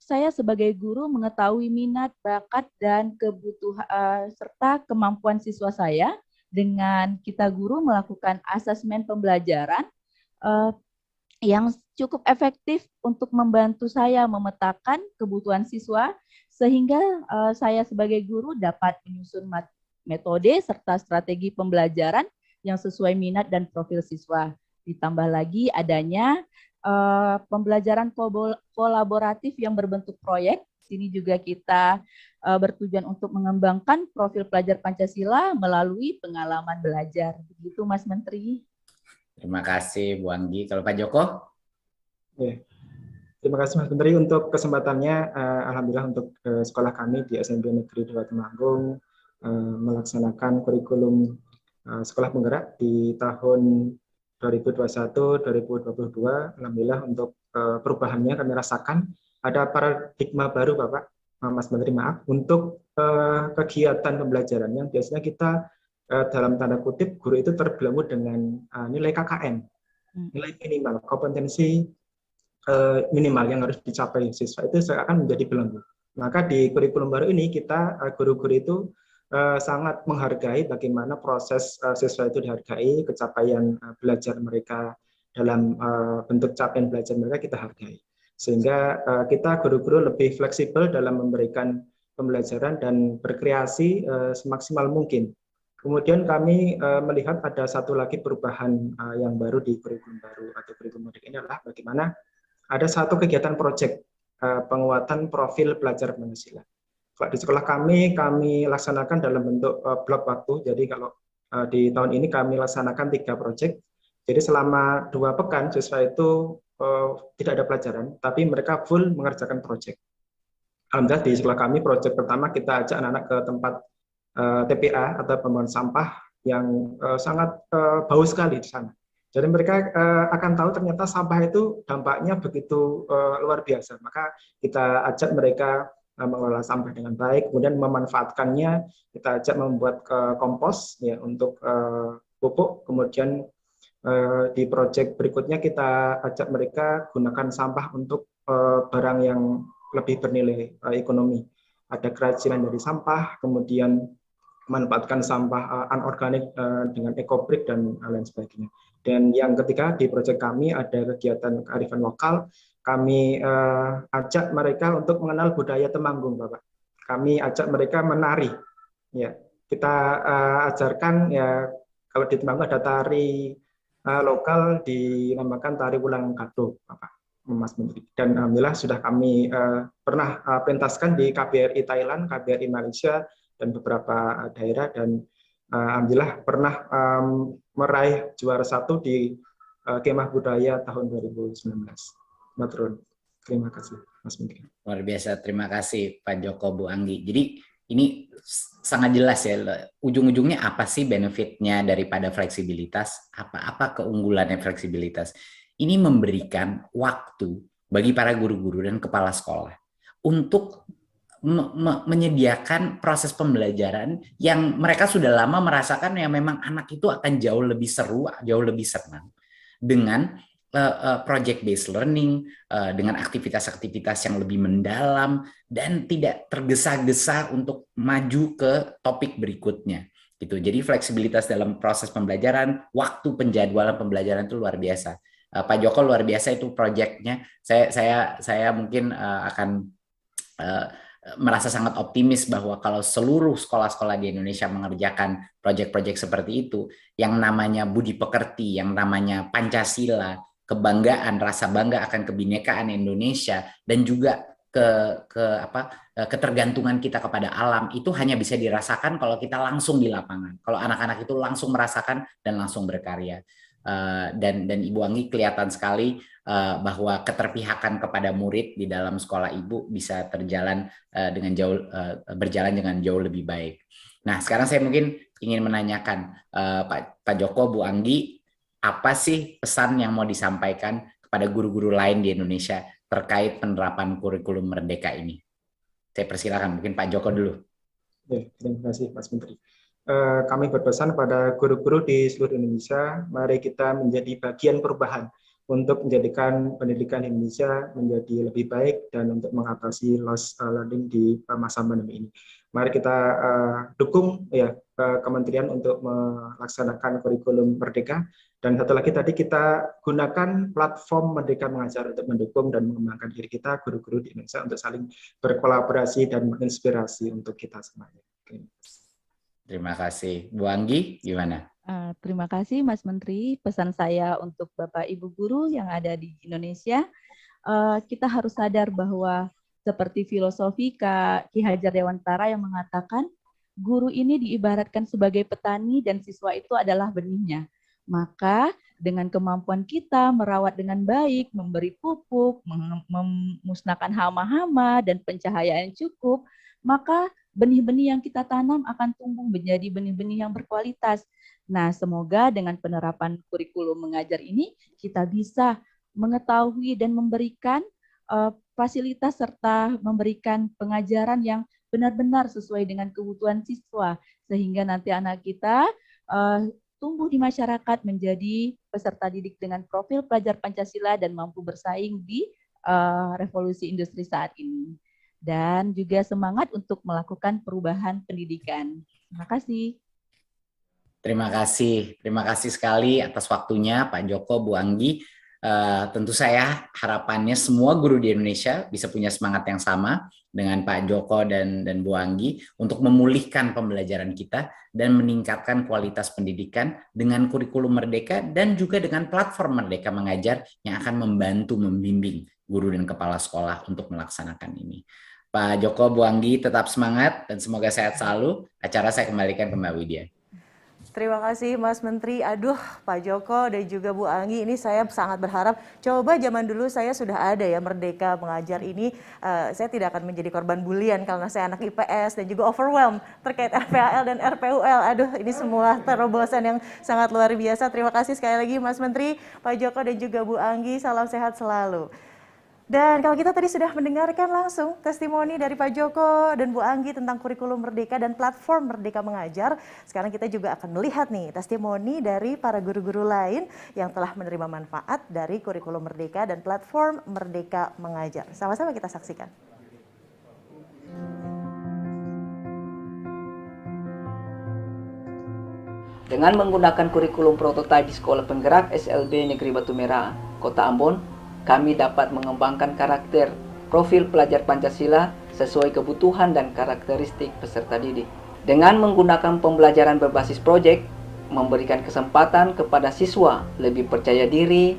saya sebagai guru mengetahui minat, bakat, dan kebutuhan serta kemampuan siswa saya dengan kita guru melakukan asesmen pembelajaran yang cukup efektif untuk membantu saya memetakan kebutuhan siswa sehingga saya sebagai guru dapat menyusun metode serta strategi pembelajaran yang sesuai minat dan profil siswa. Ditambah lagi adanya pembelajaran kolaboratif yang berbentuk proyek. Sini juga kita bertujuan untuk mengembangkan profil pelajar Pancasila melalui pengalaman belajar. Begitu Mas Menteri. Terima kasih Bu Anggi. Kalau Pak Joko? Ya. Terima kasih Mas Menteri untuk kesempatannya. Alhamdulillah untuk sekolah kami di SMP Negeri 2 Temanggung melaksanakan kurikulum sekolah penggerak di tahun 2021-2022. Alhamdulillah untuk perubahannya kami rasakan ada paradigma baru Bapak, Mas Menteri maaf, untuk kegiatan pembelajaran yang biasanya kita dalam tanda kutip guru itu terbelenggu dengan nilai KKM, nilai minimal, kompetensi minimal yang harus dicapai siswa itu akan menjadi belenggu. Maka di kurikulum baru ini kita guru-guru itu sangat menghargai bagaimana proses siswa itu dihargai, kecapaian belajar mereka dalam bentuk capaian belajar mereka kita hargai. Sehingga kita guru-guru lebih fleksibel dalam memberikan pembelajaran dan berkreasi semaksimal mungkin. Kemudian kami melihat ada satu lagi perubahan yang baru di kurikulum baru atau kurikulum merdeka ini adalah bagaimana ada satu kegiatan proyek penguatan profil pelajar Pancasila. Kalau di sekolah kami laksanakan dalam bentuk blok waktu. Jadi kalau di tahun ini kami laksanakan 3 proyek. Jadi selama 2 pekan siswa itu tidak ada pelajaran, tapi mereka full mengerjakan proyek. Alhamdulillah di sekolah kami proyek pertama kita ajak anak-anak ke tempat TPA atau pembuangan sampah yang sangat bau sekali di sana. Jadi mereka akan tahu ternyata sampah itu dampaknya begitu luar biasa. Maka kita ajak mereka mengelola sampah dengan baik, kemudian memanfaatkannya, kita ajak membuat kompos ya untuk pupuk, kemudian di proyek berikutnya kita ajak mereka gunakan sampah untuk barang yang lebih bernilai ekonomi. Ada kerajinan dari sampah, kemudian memanfaatkan sampah anorganik dengan ekobrik dan lain sebagainya. Dan yang ketiga di proyek kami ada kegiatan kearifan lokal. Kami ajak mereka untuk mengenal budaya Temanggung, Bapak. Kami ajak mereka menari. Ya, kita ajarkan ya kalau di Temanggung ada tari lokal dinamakan tari Wulang Kado, Bapak, Mas Menteri. Dan alhamdulillah sudah kami pernah pentaskan di KBRI Thailand, KBRI Malaysia, dan beberapa daerah, dan alhamdulillah pernah meraih juara 1 di Kemah Budaya tahun 2019. Maturun. Terima kasih, Mas Menteri. Luar biasa, terima kasih Pak Joko, Bu Anggi. Jadi ini sangat jelas ya, ujung-ujungnya apa sih benefitnya daripada fleksibilitas, apa keunggulannya fleksibilitas. Ini memberikan waktu bagi para guru-guru dan kepala sekolah untuk menyediakan proses pembelajaran yang mereka sudah lama merasakan yang memang anak itu akan jauh lebih seru, jauh lebih senang dengan project based learning, dengan aktivitas-aktivitas yang lebih mendalam dan tidak tergesa-gesa untuk maju ke topik berikutnya gitu. Jadi fleksibilitas dalam proses pembelajaran, waktu penjadwalan pembelajaran itu luar biasa. Pak Joko luar biasa itu proyeknya. Saya mungkin akan merasa sangat optimis bahwa kalau seluruh sekolah-sekolah di Indonesia mengerjakan proyek-proyek seperti itu, yang namanya budi pekerti, yang namanya Pancasila, kebanggaan, rasa bangga akan kebinekaan Indonesia, dan juga ketergantungan kita kepada alam itu hanya bisa dirasakan kalau kita langsung di lapangan. Kalau anak-anak itu langsung merasakan dan langsung berkarya. Dan Ibu Anggi kelihatan sekali bahwa keterpihakan kepada murid di dalam sekolah Ibu bisa berjalan dengan jauh lebih baik. Nah, sekarang saya mungkin ingin menanyakan Pak Joko, Bu Anggi, apa sih pesan yang mau disampaikan kepada guru-guru lain di Indonesia terkait penerapan kurikulum merdeka ini? Saya persilakan, mungkin Pak Joko dulu. Ya, terima kasih Mas Menteri. Kami berpesan pada guru-guru di seluruh Indonesia, mari kita menjadi bagian perubahan. untuk menjadikan pendidikan Indonesia menjadi lebih baik dan untuk mengatasi loss learning di masa pandemi ini. Mari kita dukung ya kementerian untuk melaksanakan kurikulum Merdeka. Dan satu lagi tadi kita gunakan platform Merdeka Mengajar untuk mendukung dan mengembangkan diri kita, guru-guru di Indonesia, untuk saling berkolaborasi dan menginspirasi untuk kita semuanya. Terima kasih. Bu Anggi, gimana? Terima kasih Mas Menteri. Pesan saya untuk Bapak Ibu guru yang ada di Indonesia, kita harus sadar bahwa seperti filosofi Ki Hajar Dewantara yang mengatakan, guru ini diibaratkan sebagai petani dan siswa itu adalah benihnya. Maka dengan kemampuan kita merawat dengan baik, memberi pupuk, memusnahkan hama-hama dan pencahayaan yang cukup, maka benih-benih yang kita tanam akan tumbuh menjadi benih-benih yang berkualitas. Nah, semoga dengan penerapan kurikulum mengajar ini kita bisa mengetahui dan memberikan fasilitas serta memberikan pengajaran yang benar-benar sesuai dengan kebutuhan siswa, sehingga nanti anak kita tumbuh di masyarakat menjadi peserta didik dengan profil pelajar Pancasila dan mampu bersaing di revolusi industri saat ini. Dan juga semangat untuk melakukan perubahan pendidikan. Terima kasih. Terima kasih sekali atas waktunya Pak Joko, Bu Anggi. Tentu saya harapannya semua guru di Indonesia bisa punya semangat yang sama dengan Pak Joko dan Bu Anggi untuk memulihkan pembelajaran kita dan meningkatkan kualitas pendidikan dengan kurikulum Merdeka dan juga dengan platform Merdeka Mengajar yang akan membantu membimbing guru dan kepala sekolah untuk melaksanakan ini. Pak Joko, Bu Anggi tetap semangat dan semoga sehat selalu. Acara saya kembalikan ke Mbak Widya. Terima kasih Mas Menteri. Aduh, Pak Joko dan juga Bu Anggi, ini saya sangat berharap coba zaman dulu saya sudah ada ya Merdeka Mengajar ini. Saya tidak akan menjadi korban bulian karena saya anak IPS dan juga overwhelmed terkait RPAL dan RPUL. Aduh, ini semua terobosan yang sangat luar biasa. Terima kasih sekali lagi Mas Menteri, Pak Joko dan juga Bu Anggi. Salam sehat selalu. Dan kalau kita tadi sudah mendengarkan langsung testimoni dari Pak Joko dan Bu Anggi tentang kurikulum Merdeka dan platform Merdeka Mengajar, sekarang kita juga akan melihat nih testimoni dari para guru-guru lain yang telah menerima manfaat dari kurikulum Merdeka dan platform Merdeka Mengajar. Sama-sama kita saksikan. Dengan menggunakan kurikulum prototipe di Sekolah Penggerak SLB Negeri Batu Merah, Kota Ambon, kami dapat mengembangkan karakter profil pelajar Pancasila sesuai kebutuhan dan karakteristik peserta didik. Dengan menggunakan pembelajaran berbasis proyek, memberikan kesempatan kepada siswa lebih percaya diri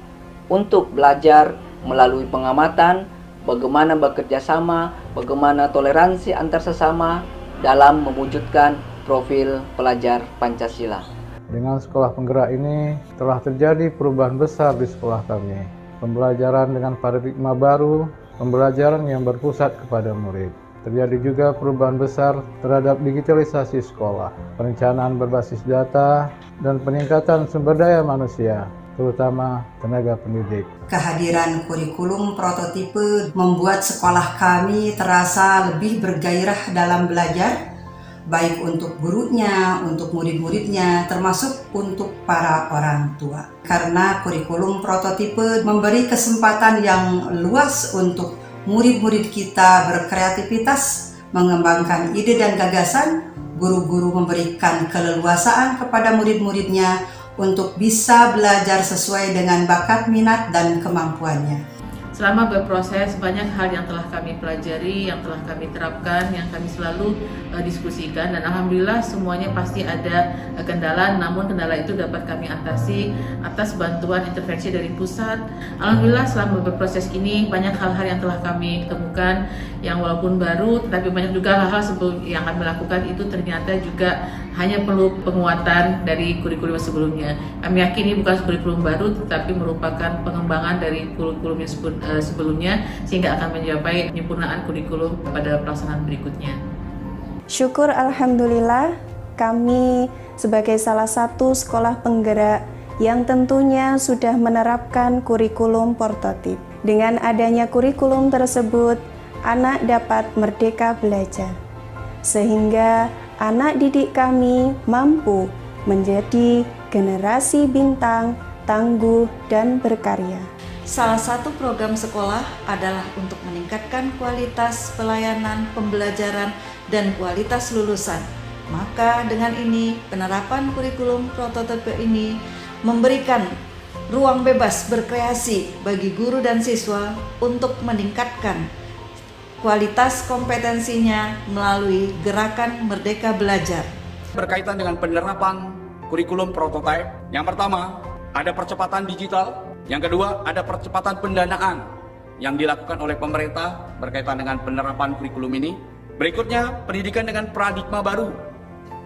untuk belajar melalui pengamatan, bagaimana bekerja sama, bagaimana toleransi antar sesama dalam mewujudkan profil pelajar Pancasila. Dengan Sekolah Penggerak ini telah terjadi perubahan besar di sekolah kami. Pembelajaran dengan paradigma baru, pembelajaran yang berpusat kepada murid. Terjadi juga perubahan besar terhadap digitalisasi sekolah, perencanaan berbasis data, dan peningkatan sumber daya manusia, terutama tenaga pendidik. Kehadiran kurikulum prototipe membuat sekolah kami terasa lebih bergairah dalam belajar, baik untuk gurunya, untuk murid-muridnya, termasuk untuk para orang tua. Karena kurikulum prototipe memberi kesempatan yang luas untuk murid-murid kita berkreativitas, mengembangkan ide dan gagasan, guru-guru memberikan keleluasaan kepada murid-muridnya untuk bisa belajar sesuai dengan bakat, minat, dan kemampuannya. Selama berproses, banyak hal yang telah kami pelajari, yang telah kami terapkan, yang kami selalu diskusikan, dan alhamdulillah semuanya pasti ada kendala, namun kendala itu dapat kami atasi atas bantuan intervensi dari pusat. Alhamdulillah selama berproses ini banyak hal-hal yang telah kami temukan yang walaupun baru, tetapi banyak juga hal-hal yang kami lakukan itu ternyata juga hanya perlu penguatan dari kurikulum sebelumnya. Kami yakin ini bukan kurikulum baru, tetapi merupakan pengembangan dari kurikulum yang sebelumnya, sehingga akan mencapai penyempurnaan kurikulum pada pelaksanaan berikutnya. Syukur alhamdulillah, kami sebagai salah satu sekolah penggerak yang tentunya sudah menerapkan kurikulum prototip. Dengan adanya kurikulum tersebut, anak dapat merdeka belajar, sehingga anak didik kami mampu menjadi generasi bintang, tangguh, dan berkarya. Salah satu program sekolah adalah untuk meningkatkan kualitas pelayanan, pembelajaran, dan kualitas lulusan. Maka dengan ini, penerapan kurikulum prototipe ini memberikan ruang bebas berkreasi bagi guru dan siswa untuk meningkatkan kualitas kompetensinya melalui gerakan Merdeka Belajar. Berkaitan dengan penerapan kurikulum prototipe, yang pertama ada percepatan digital. Yang kedua, ada percepatan pendanaan yang dilakukan oleh pemerintah berkaitan dengan penerapan kurikulum ini. Berikutnya, pendidikan dengan paradigma baru.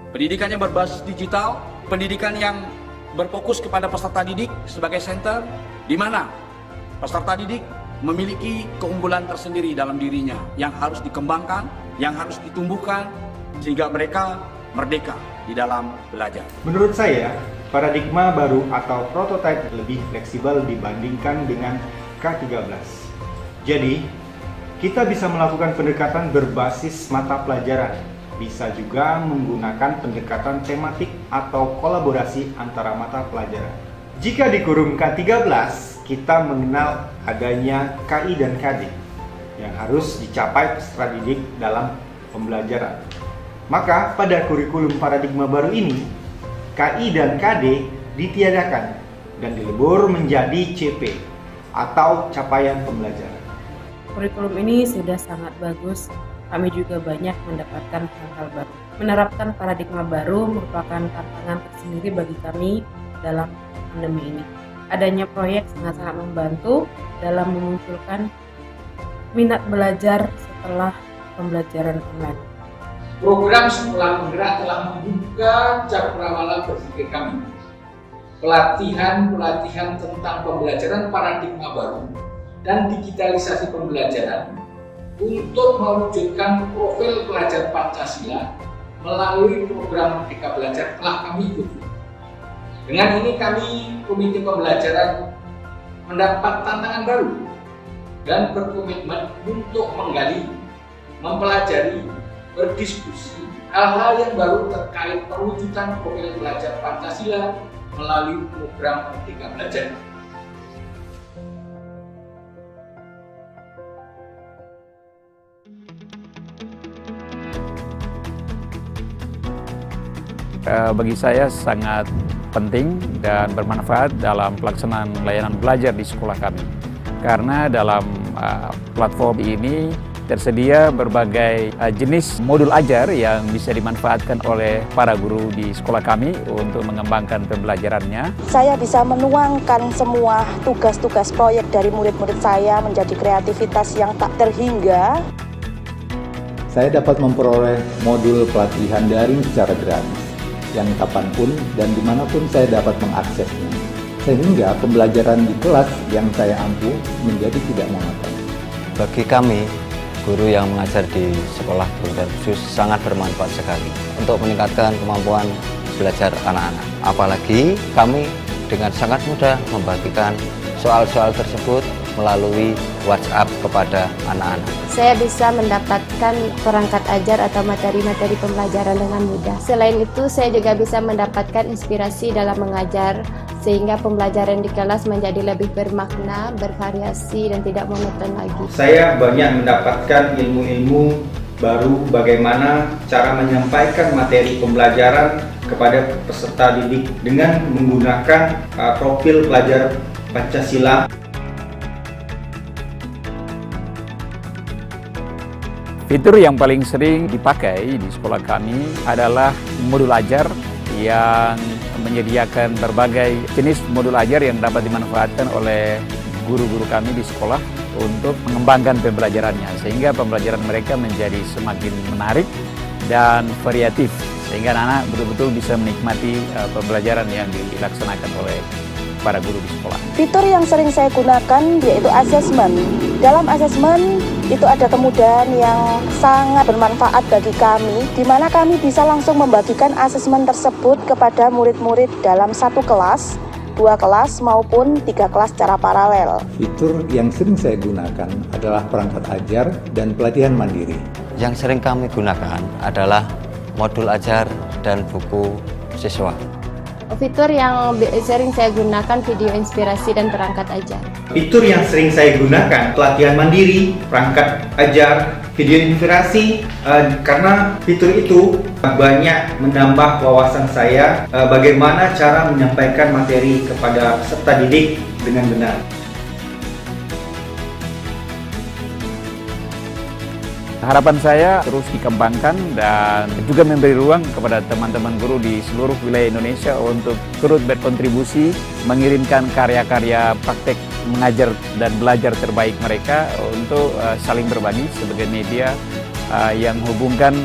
Pendidikan yang berbasis digital, pendidikan yang berfokus kepada peserta didik sebagai center, di mana peserta didik memiliki keunggulan tersendiri dalam dirinya yang harus dikembangkan, yang harus ditumbuhkan, sehingga mereka merdeka di dalam belajar. Menurut saya, paradigma baru atau prototipe lebih fleksibel dibandingkan dengan K13. Jadi, kita bisa melakukan pendekatan berbasis mata pelajaran. Bisa juga menggunakan pendekatan tematik atau kolaborasi antara mata pelajaran. Jika di kurikulum K13, kita mengenal adanya KI dan KD yang harus dicapai peserta didik dalam pembelajaran. Maka pada kurikulum paradigma baru ini, KI dan KD ditiadakan dan dilebur menjadi CP atau capaian pembelajaran. Kurikulum ini sudah sangat bagus, kami juga banyak mendapatkan hal-hal baru. Menerapkan paradigma baru merupakan tantangan tersendiri bagi kami dalam pandemi ini. Adanya proyek sangat-sangat membantu dalam memunculkan minat belajar setelah pembelajaran online. Program Sekolah Penggerak telah membuka cakrawala berpikir kami. Pelatihan tentang pembelajaran paradigma baru dan digitalisasi pembelajaran untuk mewujudkan profil pelajar Pancasila melalui program Merdeka Belajar telah kami ikuti. Dengan ini kami, Komite Pembelajaran, mendapat tantangan baru dan berkomitmen untuk menggali, mempelajari, berdiskusi hal-hal yang baru terkait perwujudan profil pelajar Pancasila melalui program Merdeka Belajar. Bagi saya sangat penting dan bermanfaat dalam pelaksanaan layanan belajar di sekolah kami. Karena dalam platform ini tersedia berbagai jenis modul ajar yang bisa dimanfaatkan oleh para guru di sekolah kami untuk mengembangkan pembelajarannya. Saya bisa menuangkan semua tugas-tugas proyek dari murid-murid saya menjadi kreativitas yang tak terhingga. Saya dapat memperoleh modul pelatihan daring secara gratis, yang kapanpun dan dimanapun saya dapat mengaksesnya. Sehingga pembelajaran di kelas yang saya ampu menjadi tidak monoton. Bagi kami, guru yang mengajar di sekolah berkebutuhan khusus sangat bermanfaat sekali untuk meningkatkan kemampuan belajar anak-anak. Apalagi kami dengan sangat mudah membagikan soal-soal tersebut melalui WhatsApp kepada anak-anak. Saya bisa mendapatkan perangkat ajar atau materi-materi pembelajaran dengan mudah. Selain itu, saya juga bisa mendapatkan inspirasi dalam mengajar, sehingga pembelajaran di kelas menjadi lebih bermakna, bervariasi, dan tidak monoton lagi. Saya banyak mendapatkan ilmu-ilmu baru bagaimana cara menyampaikan materi pembelajaran kepada peserta didik dengan menggunakan profil pelajar Pancasila. Fitur yang paling sering dipakai di sekolah kami adalah modul ajar yang menyediakan berbagai jenis modul ajar yang dapat dimanfaatkan oleh guru-guru kami di sekolah untuk mengembangkan pembelajarannya, sehingga pembelajaran mereka menjadi semakin menarik dan variatif, sehingga anak-anak betul-betul bisa menikmati pembelajaran yang dilaksanakan oleh para guru di sekolah. Fitur yang sering saya gunakan yaitu asesmen. Dalam asesmen itu ada kemudahan yang sangat bermanfaat bagi kami, di mana kami bisa langsung membagikan asesmen tersebut kepada murid-murid dalam satu kelas, 2 kelas maupun 3 kelas secara paralel. Fitur yang sering saya gunakan adalah perangkat ajar dan pelatihan mandiri. Yang sering kami gunakan adalah modul ajar dan buku siswa. Fitur yang sering saya gunakan video inspirasi dan perangkat ajar. Fitur yang sering saya gunakan pelatihan mandiri, perangkat ajar, video inspirasi, karena fitur itu banyak menambah wawasan saya bagaimana cara menyampaikan materi kepada peserta didik dengan benar. Harapan saya terus dikembangkan dan juga memberi ruang kepada teman-teman guru di seluruh wilayah Indonesia untuk turut berkontribusi mengirimkan karya-karya praktek mengajar dan belajar terbaik mereka untuk saling berbagi sebagai media yang menghubungkan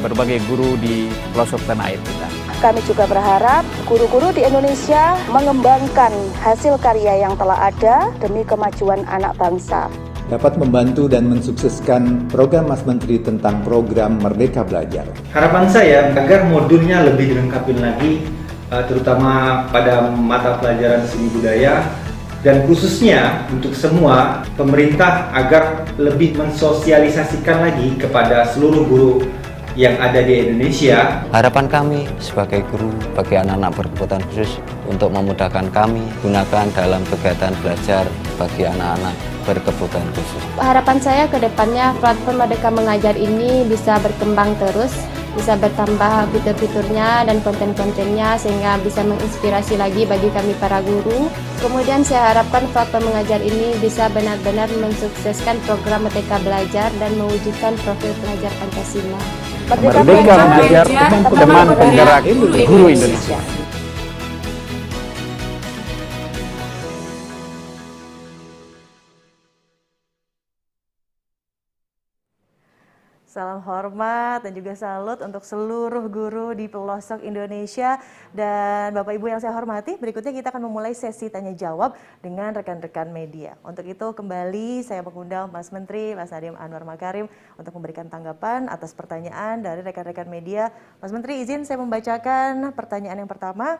berbagai guru di pelosok tanah air kita. Kami juga berharap guru-guru di Indonesia mengembangkan hasil karya yang telah ada demi kemajuan anak bangsa. Dapat membantu dan mensukseskan program Mas Menteri tentang program Merdeka Belajar. Harapan saya agar modulnya lebih dilengkapi lagi, terutama pada mata pelajaran seni budaya, dan khususnya untuk semua pemerintah agar lebih mensosialisasikan lagi kepada seluruh guru yang ada di Indonesia. Harapan kami sebagai guru bagi anak-anak berkebutuhan khusus untuk memudahkan kami gunakan dalam kegiatan belajar bagi anak-anak berkebutuhan khusus. Harapan saya ke depannya platform Merdeka Mengajar ini bisa berkembang terus, bisa bertambah fitur-fiturnya dan konten-kontennya sehingga bisa menginspirasi lagi bagi kami para guru. Kemudian saya harapkan platform mengajar ini bisa benar-benar mensukseskan program Merdeka Belajar dan mewujudkan profil pelajar Pancasila. Merdeka Mengajar, teman penggerak guru Indonesia. Salam hormat dan juga salut untuk seluruh guru di pelosok Indonesia. Dan Bapak Ibu yang saya hormati, berikutnya kita akan memulai sesi tanya jawab dengan rekan-rekan media. Untuk itu kembali saya mengundang Mas Menteri, Mas Nadiem Anwar Makarim untuk memberikan tanggapan atas pertanyaan dari rekan-rekan media. Mas Menteri, izin saya membacakan pertanyaan yang pertama.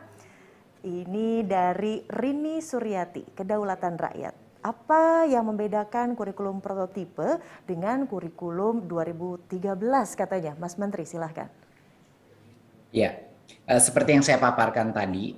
Ini dari Rini Suryati, Kedaulatan Rakyat. Apa yang membedakan kurikulum prototipe dengan kurikulum 2013 katanya? Mas Menteri, silahkan. Ya, seperti yang saya paparkan tadi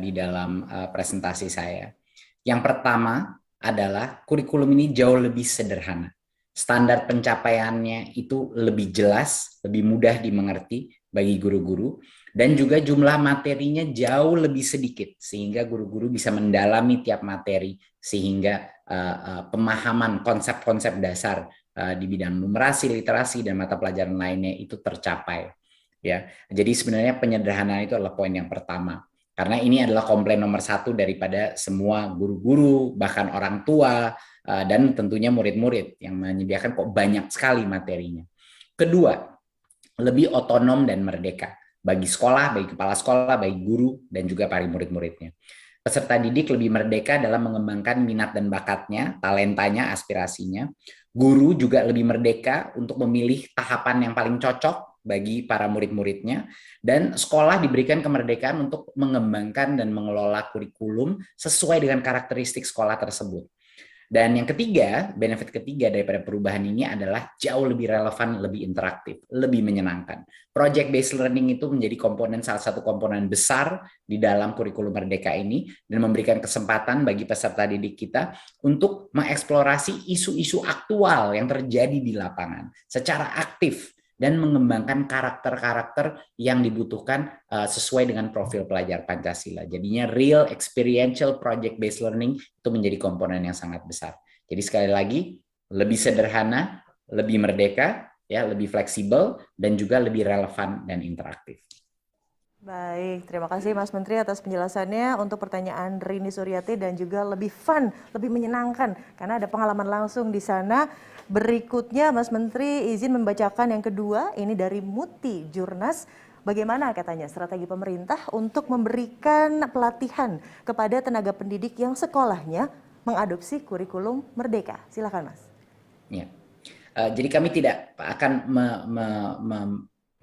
di dalam presentasi saya. Yang pertama adalah kurikulum ini jauh lebih sederhana. Standar pencapaiannya itu lebih jelas, lebih mudah dimengerti bagi guru-guru. Dan juga jumlah materinya jauh lebih sedikit, sehingga guru-guru bisa mendalami tiap materi, sehingga pemahaman konsep-konsep dasar di bidang numerasi, literasi, dan mata pelajaran lainnya itu tercapai. Ya, jadi sebenarnya penyederhanaan itu adalah poin yang pertama. Karena ini adalah komplain nomor 1 daripada semua guru-guru, bahkan orang tua, dan tentunya murid-murid yang menyediakan kok banyak sekali materinya. Kedua, lebih otonom dan merdeka. Bagi sekolah, bagi kepala sekolah, bagi guru, dan juga para murid-muridnya. Peserta didik lebih merdeka dalam mengembangkan minat dan bakatnya, talentanya, aspirasinya. Guru juga lebih merdeka untuk memilih tahapan yang paling cocok bagi para murid-muridnya. Dan sekolah diberikan kemerdekaan untuk mengembangkan dan mengelola kurikulum sesuai dengan karakteristik sekolah tersebut. Dan yang ketiga, benefit ketiga daripada perubahan ini adalah jauh lebih relevan, lebih interaktif, lebih menyenangkan. Project based learning itu menjadi salah satu komponen besar di dalam kurikulum Merdeka ini dan memberikan kesempatan bagi peserta didik kita untuk mengeksplorasi isu-isu aktual yang terjadi di lapangan secara aktif dan mengembangkan karakter-karakter yang dibutuhkan sesuai dengan profil pelajar Pancasila. Jadinya real experiential project based learning itu menjadi komponen yang sangat besar. Jadi sekali lagi lebih sederhana, lebih merdeka, ya, lebih fleksibel dan juga lebih relevan dan interaktif. Baik, terima kasih Mas Menteri atas penjelasannya. Untuk pertanyaan Rini Suryati dan juga lebih fun, lebih menyenangkan karena ada pengalaman langsung di sana. Berikutnya Mas Menteri izin membacakan yang kedua, ini dari Muti Jurnas. Bagaimana katanya strategi pemerintah untuk memberikan pelatihan kepada tenaga pendidik yang sekolahnya mengadopsi kurikulum Merdeka? Silakan Mas. Ya. Jadi kami tidak akan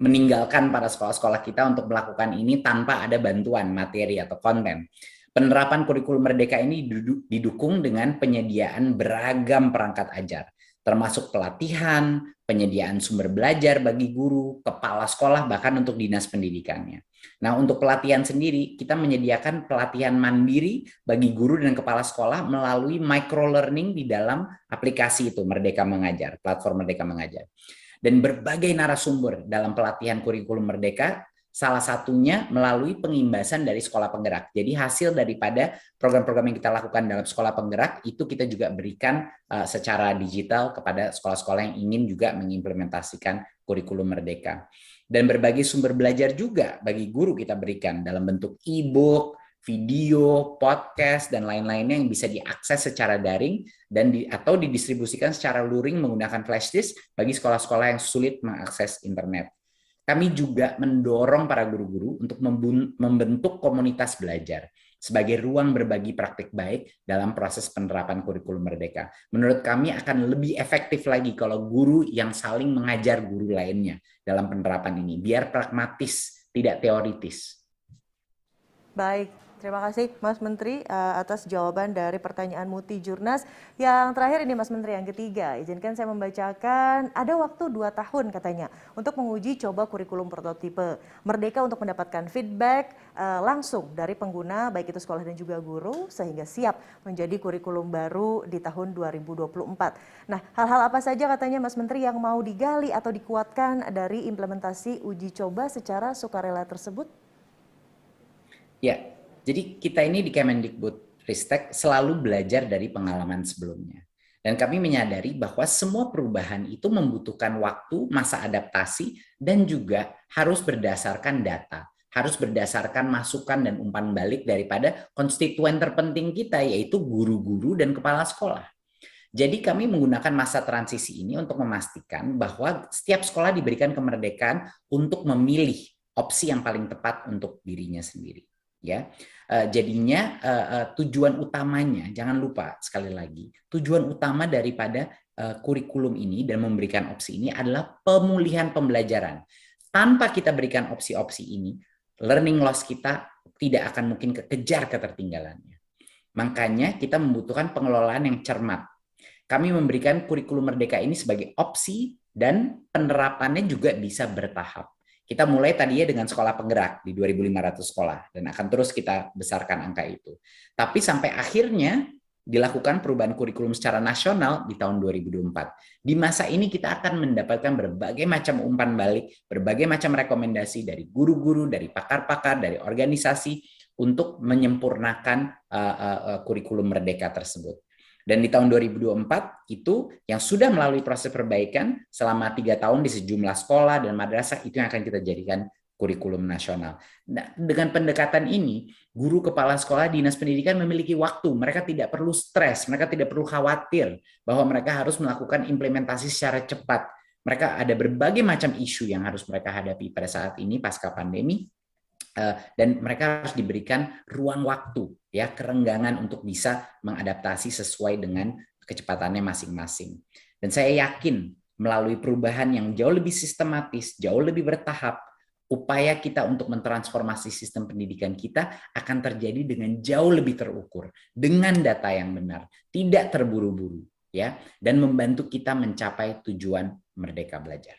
meninggalkan para sekolah-sekolah kita untuk melakukan ini tanpa ada bantuan materi atau konten. Penerapan kurikulum Merdeka ini didukung dengan penyediaan beragam perangkat ajar, termasuk pelatihan, penyediaan sumber belajar bagi guru, kepala sekolah, bahkan untuk dinas pendidikannya. Nah, untuk pelatihan sendiri, kita menyediakan pelatihan mandiri bagi guru dan kepala sekolah melalui micro-learning di dalam aplikasi itu, Merdeka Mengajar, platform Merdeka Mengajar. Dan berbagai narasumber dalam pelatihan kurikulum Merdeka, salah satunya melalui pengimbasan dari sekolah penggerak. Jadi hasil daripada program-program yang kita lakukan dalam sekolah penggerak, itu kita juga berikan secara digital kepada sekolah-sekolah yang ingin juga mengimplementasikan kurikulum Merdeka. Dan berbagai sumber belajar juga bagi guru kita berikan dalam bentuk e-book, video, podcast, dan lain-lainnya yang bisa diakses secara daring dan atau didistribusikan secara luring menggunakan flash disk bagi sekolah-sekolah yang sulit mengakses internet. Kami juga mendorong para guru-guru untuk membentuk komunitas belajar sebagai ruang berbagi praktik baik dalam proses penerapan kurikulum Merdeka. Menurut kami akan lebih efektif lagi kalau guru yang saling mengajar guru lainnya dalam penerapan ini, biar pragmatis, tidak teoritis. Baik, terima kasih Mas Menteri atas jawaban dari pertanyaan Muti Jurnas. Yang terakhir ini Mas Menteri, yang ketiga, izinkan saya membacakan, ada waktu 2 tahun katanya untuk menguji coba kurikulum prototipe Merdeka untuk mendapatkan feedback langsung dari pengguna, baik itu sekolah dan juga guru, sehingga siap menjadi kurikulum baru di tahun 2024. Nah, hal-hal apa saja katanya Mas Menteri yang mau digali atau dikuatkan dari implementasi uji coba secara sukarela tersebut? Ya, jadi kita ini di Kemendikbudristek selalu belajar dari pengalaman sebelumnya. Dan kami menyadari bahwa semua perubahan itu membutuhkan waktu, masa adaptasi, dan juga harus berdasarkan data. Harus berdasarkan masukan dan umpan balik daripada konstituen terpenting kita, yaitu guru-guru dan kepala sekolah. Jadi kami menggunakan masa transisi ini untuk memastikan bahwa setiap sekolah diberikan kemerdekaan untuk memilih opsi yang paling tepat untuk dirinya sendiri. Ya, jadinya tujuan utamanya, jangan lupa sekali lagi, tujuan utama daripada kurikulum ini dan memberikan opsi ini adalah pemulihan pembelajaran. Tanpa kita berikan opsi-opsi ini, learning loss kita tidak akan mungkin kekejar ketertinggalannya. Makanya kita membutuhkan pengelolaan yang cermat. Kami memberikan kurikulum Merdeka ini sebagai opsi dan penerapannya juga bisa bertahap. Kita mulai tadinya dengan sekolah penggerak di 2.500 sekolah dan akan terus kita besarkan angka itu. Tapi sampai akhirnya dilakukan perubahan kurikulum secara nasional di tahun 2024. Di masa ini kita akan mendapatkan berbagai macam umpan balik, berbagai macam rekomendasi dari guru-guru, dari pakar-pakar, dari organisasi untuk menyempurnakan kurikulum Merdeka tersebut. Dan di tahun 2024 itu yang sudah melalui proses perbaikan selama 3 tahun di sejumlah sekolah dan madrasah itu yang akan kita jadikan kurikulum nasional. Nah, dengan pendekatan ini, guru kepala sekolah dinas pendidikan memiliki waktu. Mereka tidak perlu stres, mereka tidak perlu khawatir bahwa mereka harus melakukan implementasi secara cepat. Mereka ada berbagai macam isu yang harus mereka hadapi pada saat ini pasca pandemi. Dan mereka harus diberikan ruang waktu, ya, kerenggangan untuk bisa mengadaptasi sesuai dengan kecepatannya masing-masing. Dan saya yakin melalui perubahan yang jauh lebih sistematis, jauh lebih bertahap, upaya kita untuk mentransformasi sistem pendidikan kita akan terjadi dengan jauh lebih terukur, dengan data yang benar, tidak terburu-buru, ya, dan membantu kita mencapai tujuan Merdeka Belajar.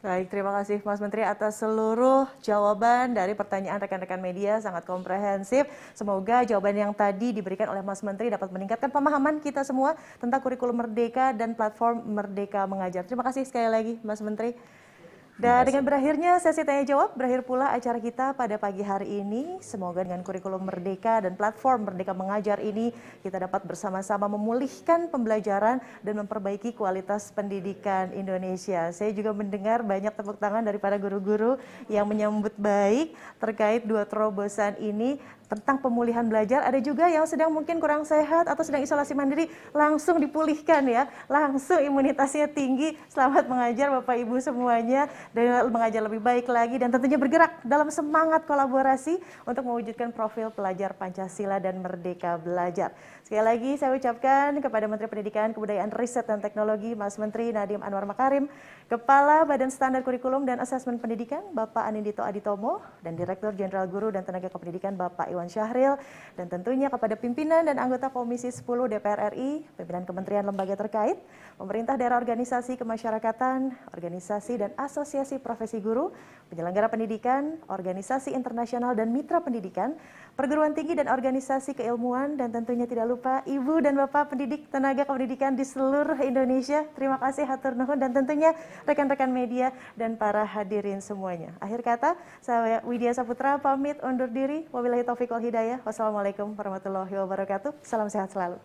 Baik, terima kasih Mas Menteri atas seluruh jawaban dari pertanyaan rekan-rekan media, sangat komprehensif. Semoga jawaban yang tadi diberikan oleh Mas Menteri dapat meningkatkan pemahaman kita semua tentang kurikulum Merdeka dan platform Merdeka Mengajar. Terima kasih sekali lagi Mas Menteri. Dan dengan berakhirnya sesi tanya jawab, berakhir pula acara kita pada pagi hari ini. Semoga dengan kurikulum Merdeka dan platform Merdeka Mengajar ini kita dapat bersama-sama memulihkan pembelajaran dan memperbaiki kualitas pendidikan Indonesia. Saya juga mendengar banyak tepuk tangan dari para guru-guru yang menyambut baik terkait 2 terobosan ini tentang pemulihan belajar. Ada juga yang sedang mungkin kurang sehat atau sedang isolasi mandiri, langsung dipulihkan ya, langsung imunitasnya tinggi. Selamat mengajar Bapak Ibu semuanya, dan mengajar lebih baik lagi, dan tentunya bergerak dalam semangat kolaborasi untuk mewujudkan profil pelajar Pancasila dan Merdeka Belajar. Sekali lagi saya ucapkan kepada Menteri Pendidikan, Kebudayaan, Riset, dan Teknologi Mas Menteri Nadiem Anwar Makarim, Kepala Badan Standar Kurikulum dan Asesmen Pendidikan Bapak Anindito Aditomo, dan Direktur Jenderal Guru dan Tenaga Kependidikan Bapak Iwan Syahril, dan tentunya kepada pimpinan dan anggota Komisi 10 DPR RI, pimpinan kementerian lembaga terkait, pemerintah daerah, organisasi kemasyarakatan, organisasi dan asosiasi profesi guru, penyelenggara pendidikan, organisasi internasional dan mitra pendidikan, perguruan tinggi dan organisasi keilmuan, dan tentunya tidak lupa Ibu dan Bapak pendidik tenaga kependidikan di seluruh Indonesia. Terima kasih hatur nuhun, dan tentunya rekan-rekan media dan para hadirin semuanya. Akhir kata, saya Widya Saputra pamit undur diri. Wabillahi taufiq wal hidayah. Wassalamualaikum warahmatullahi wabarakatuh. Salam sehat selalu.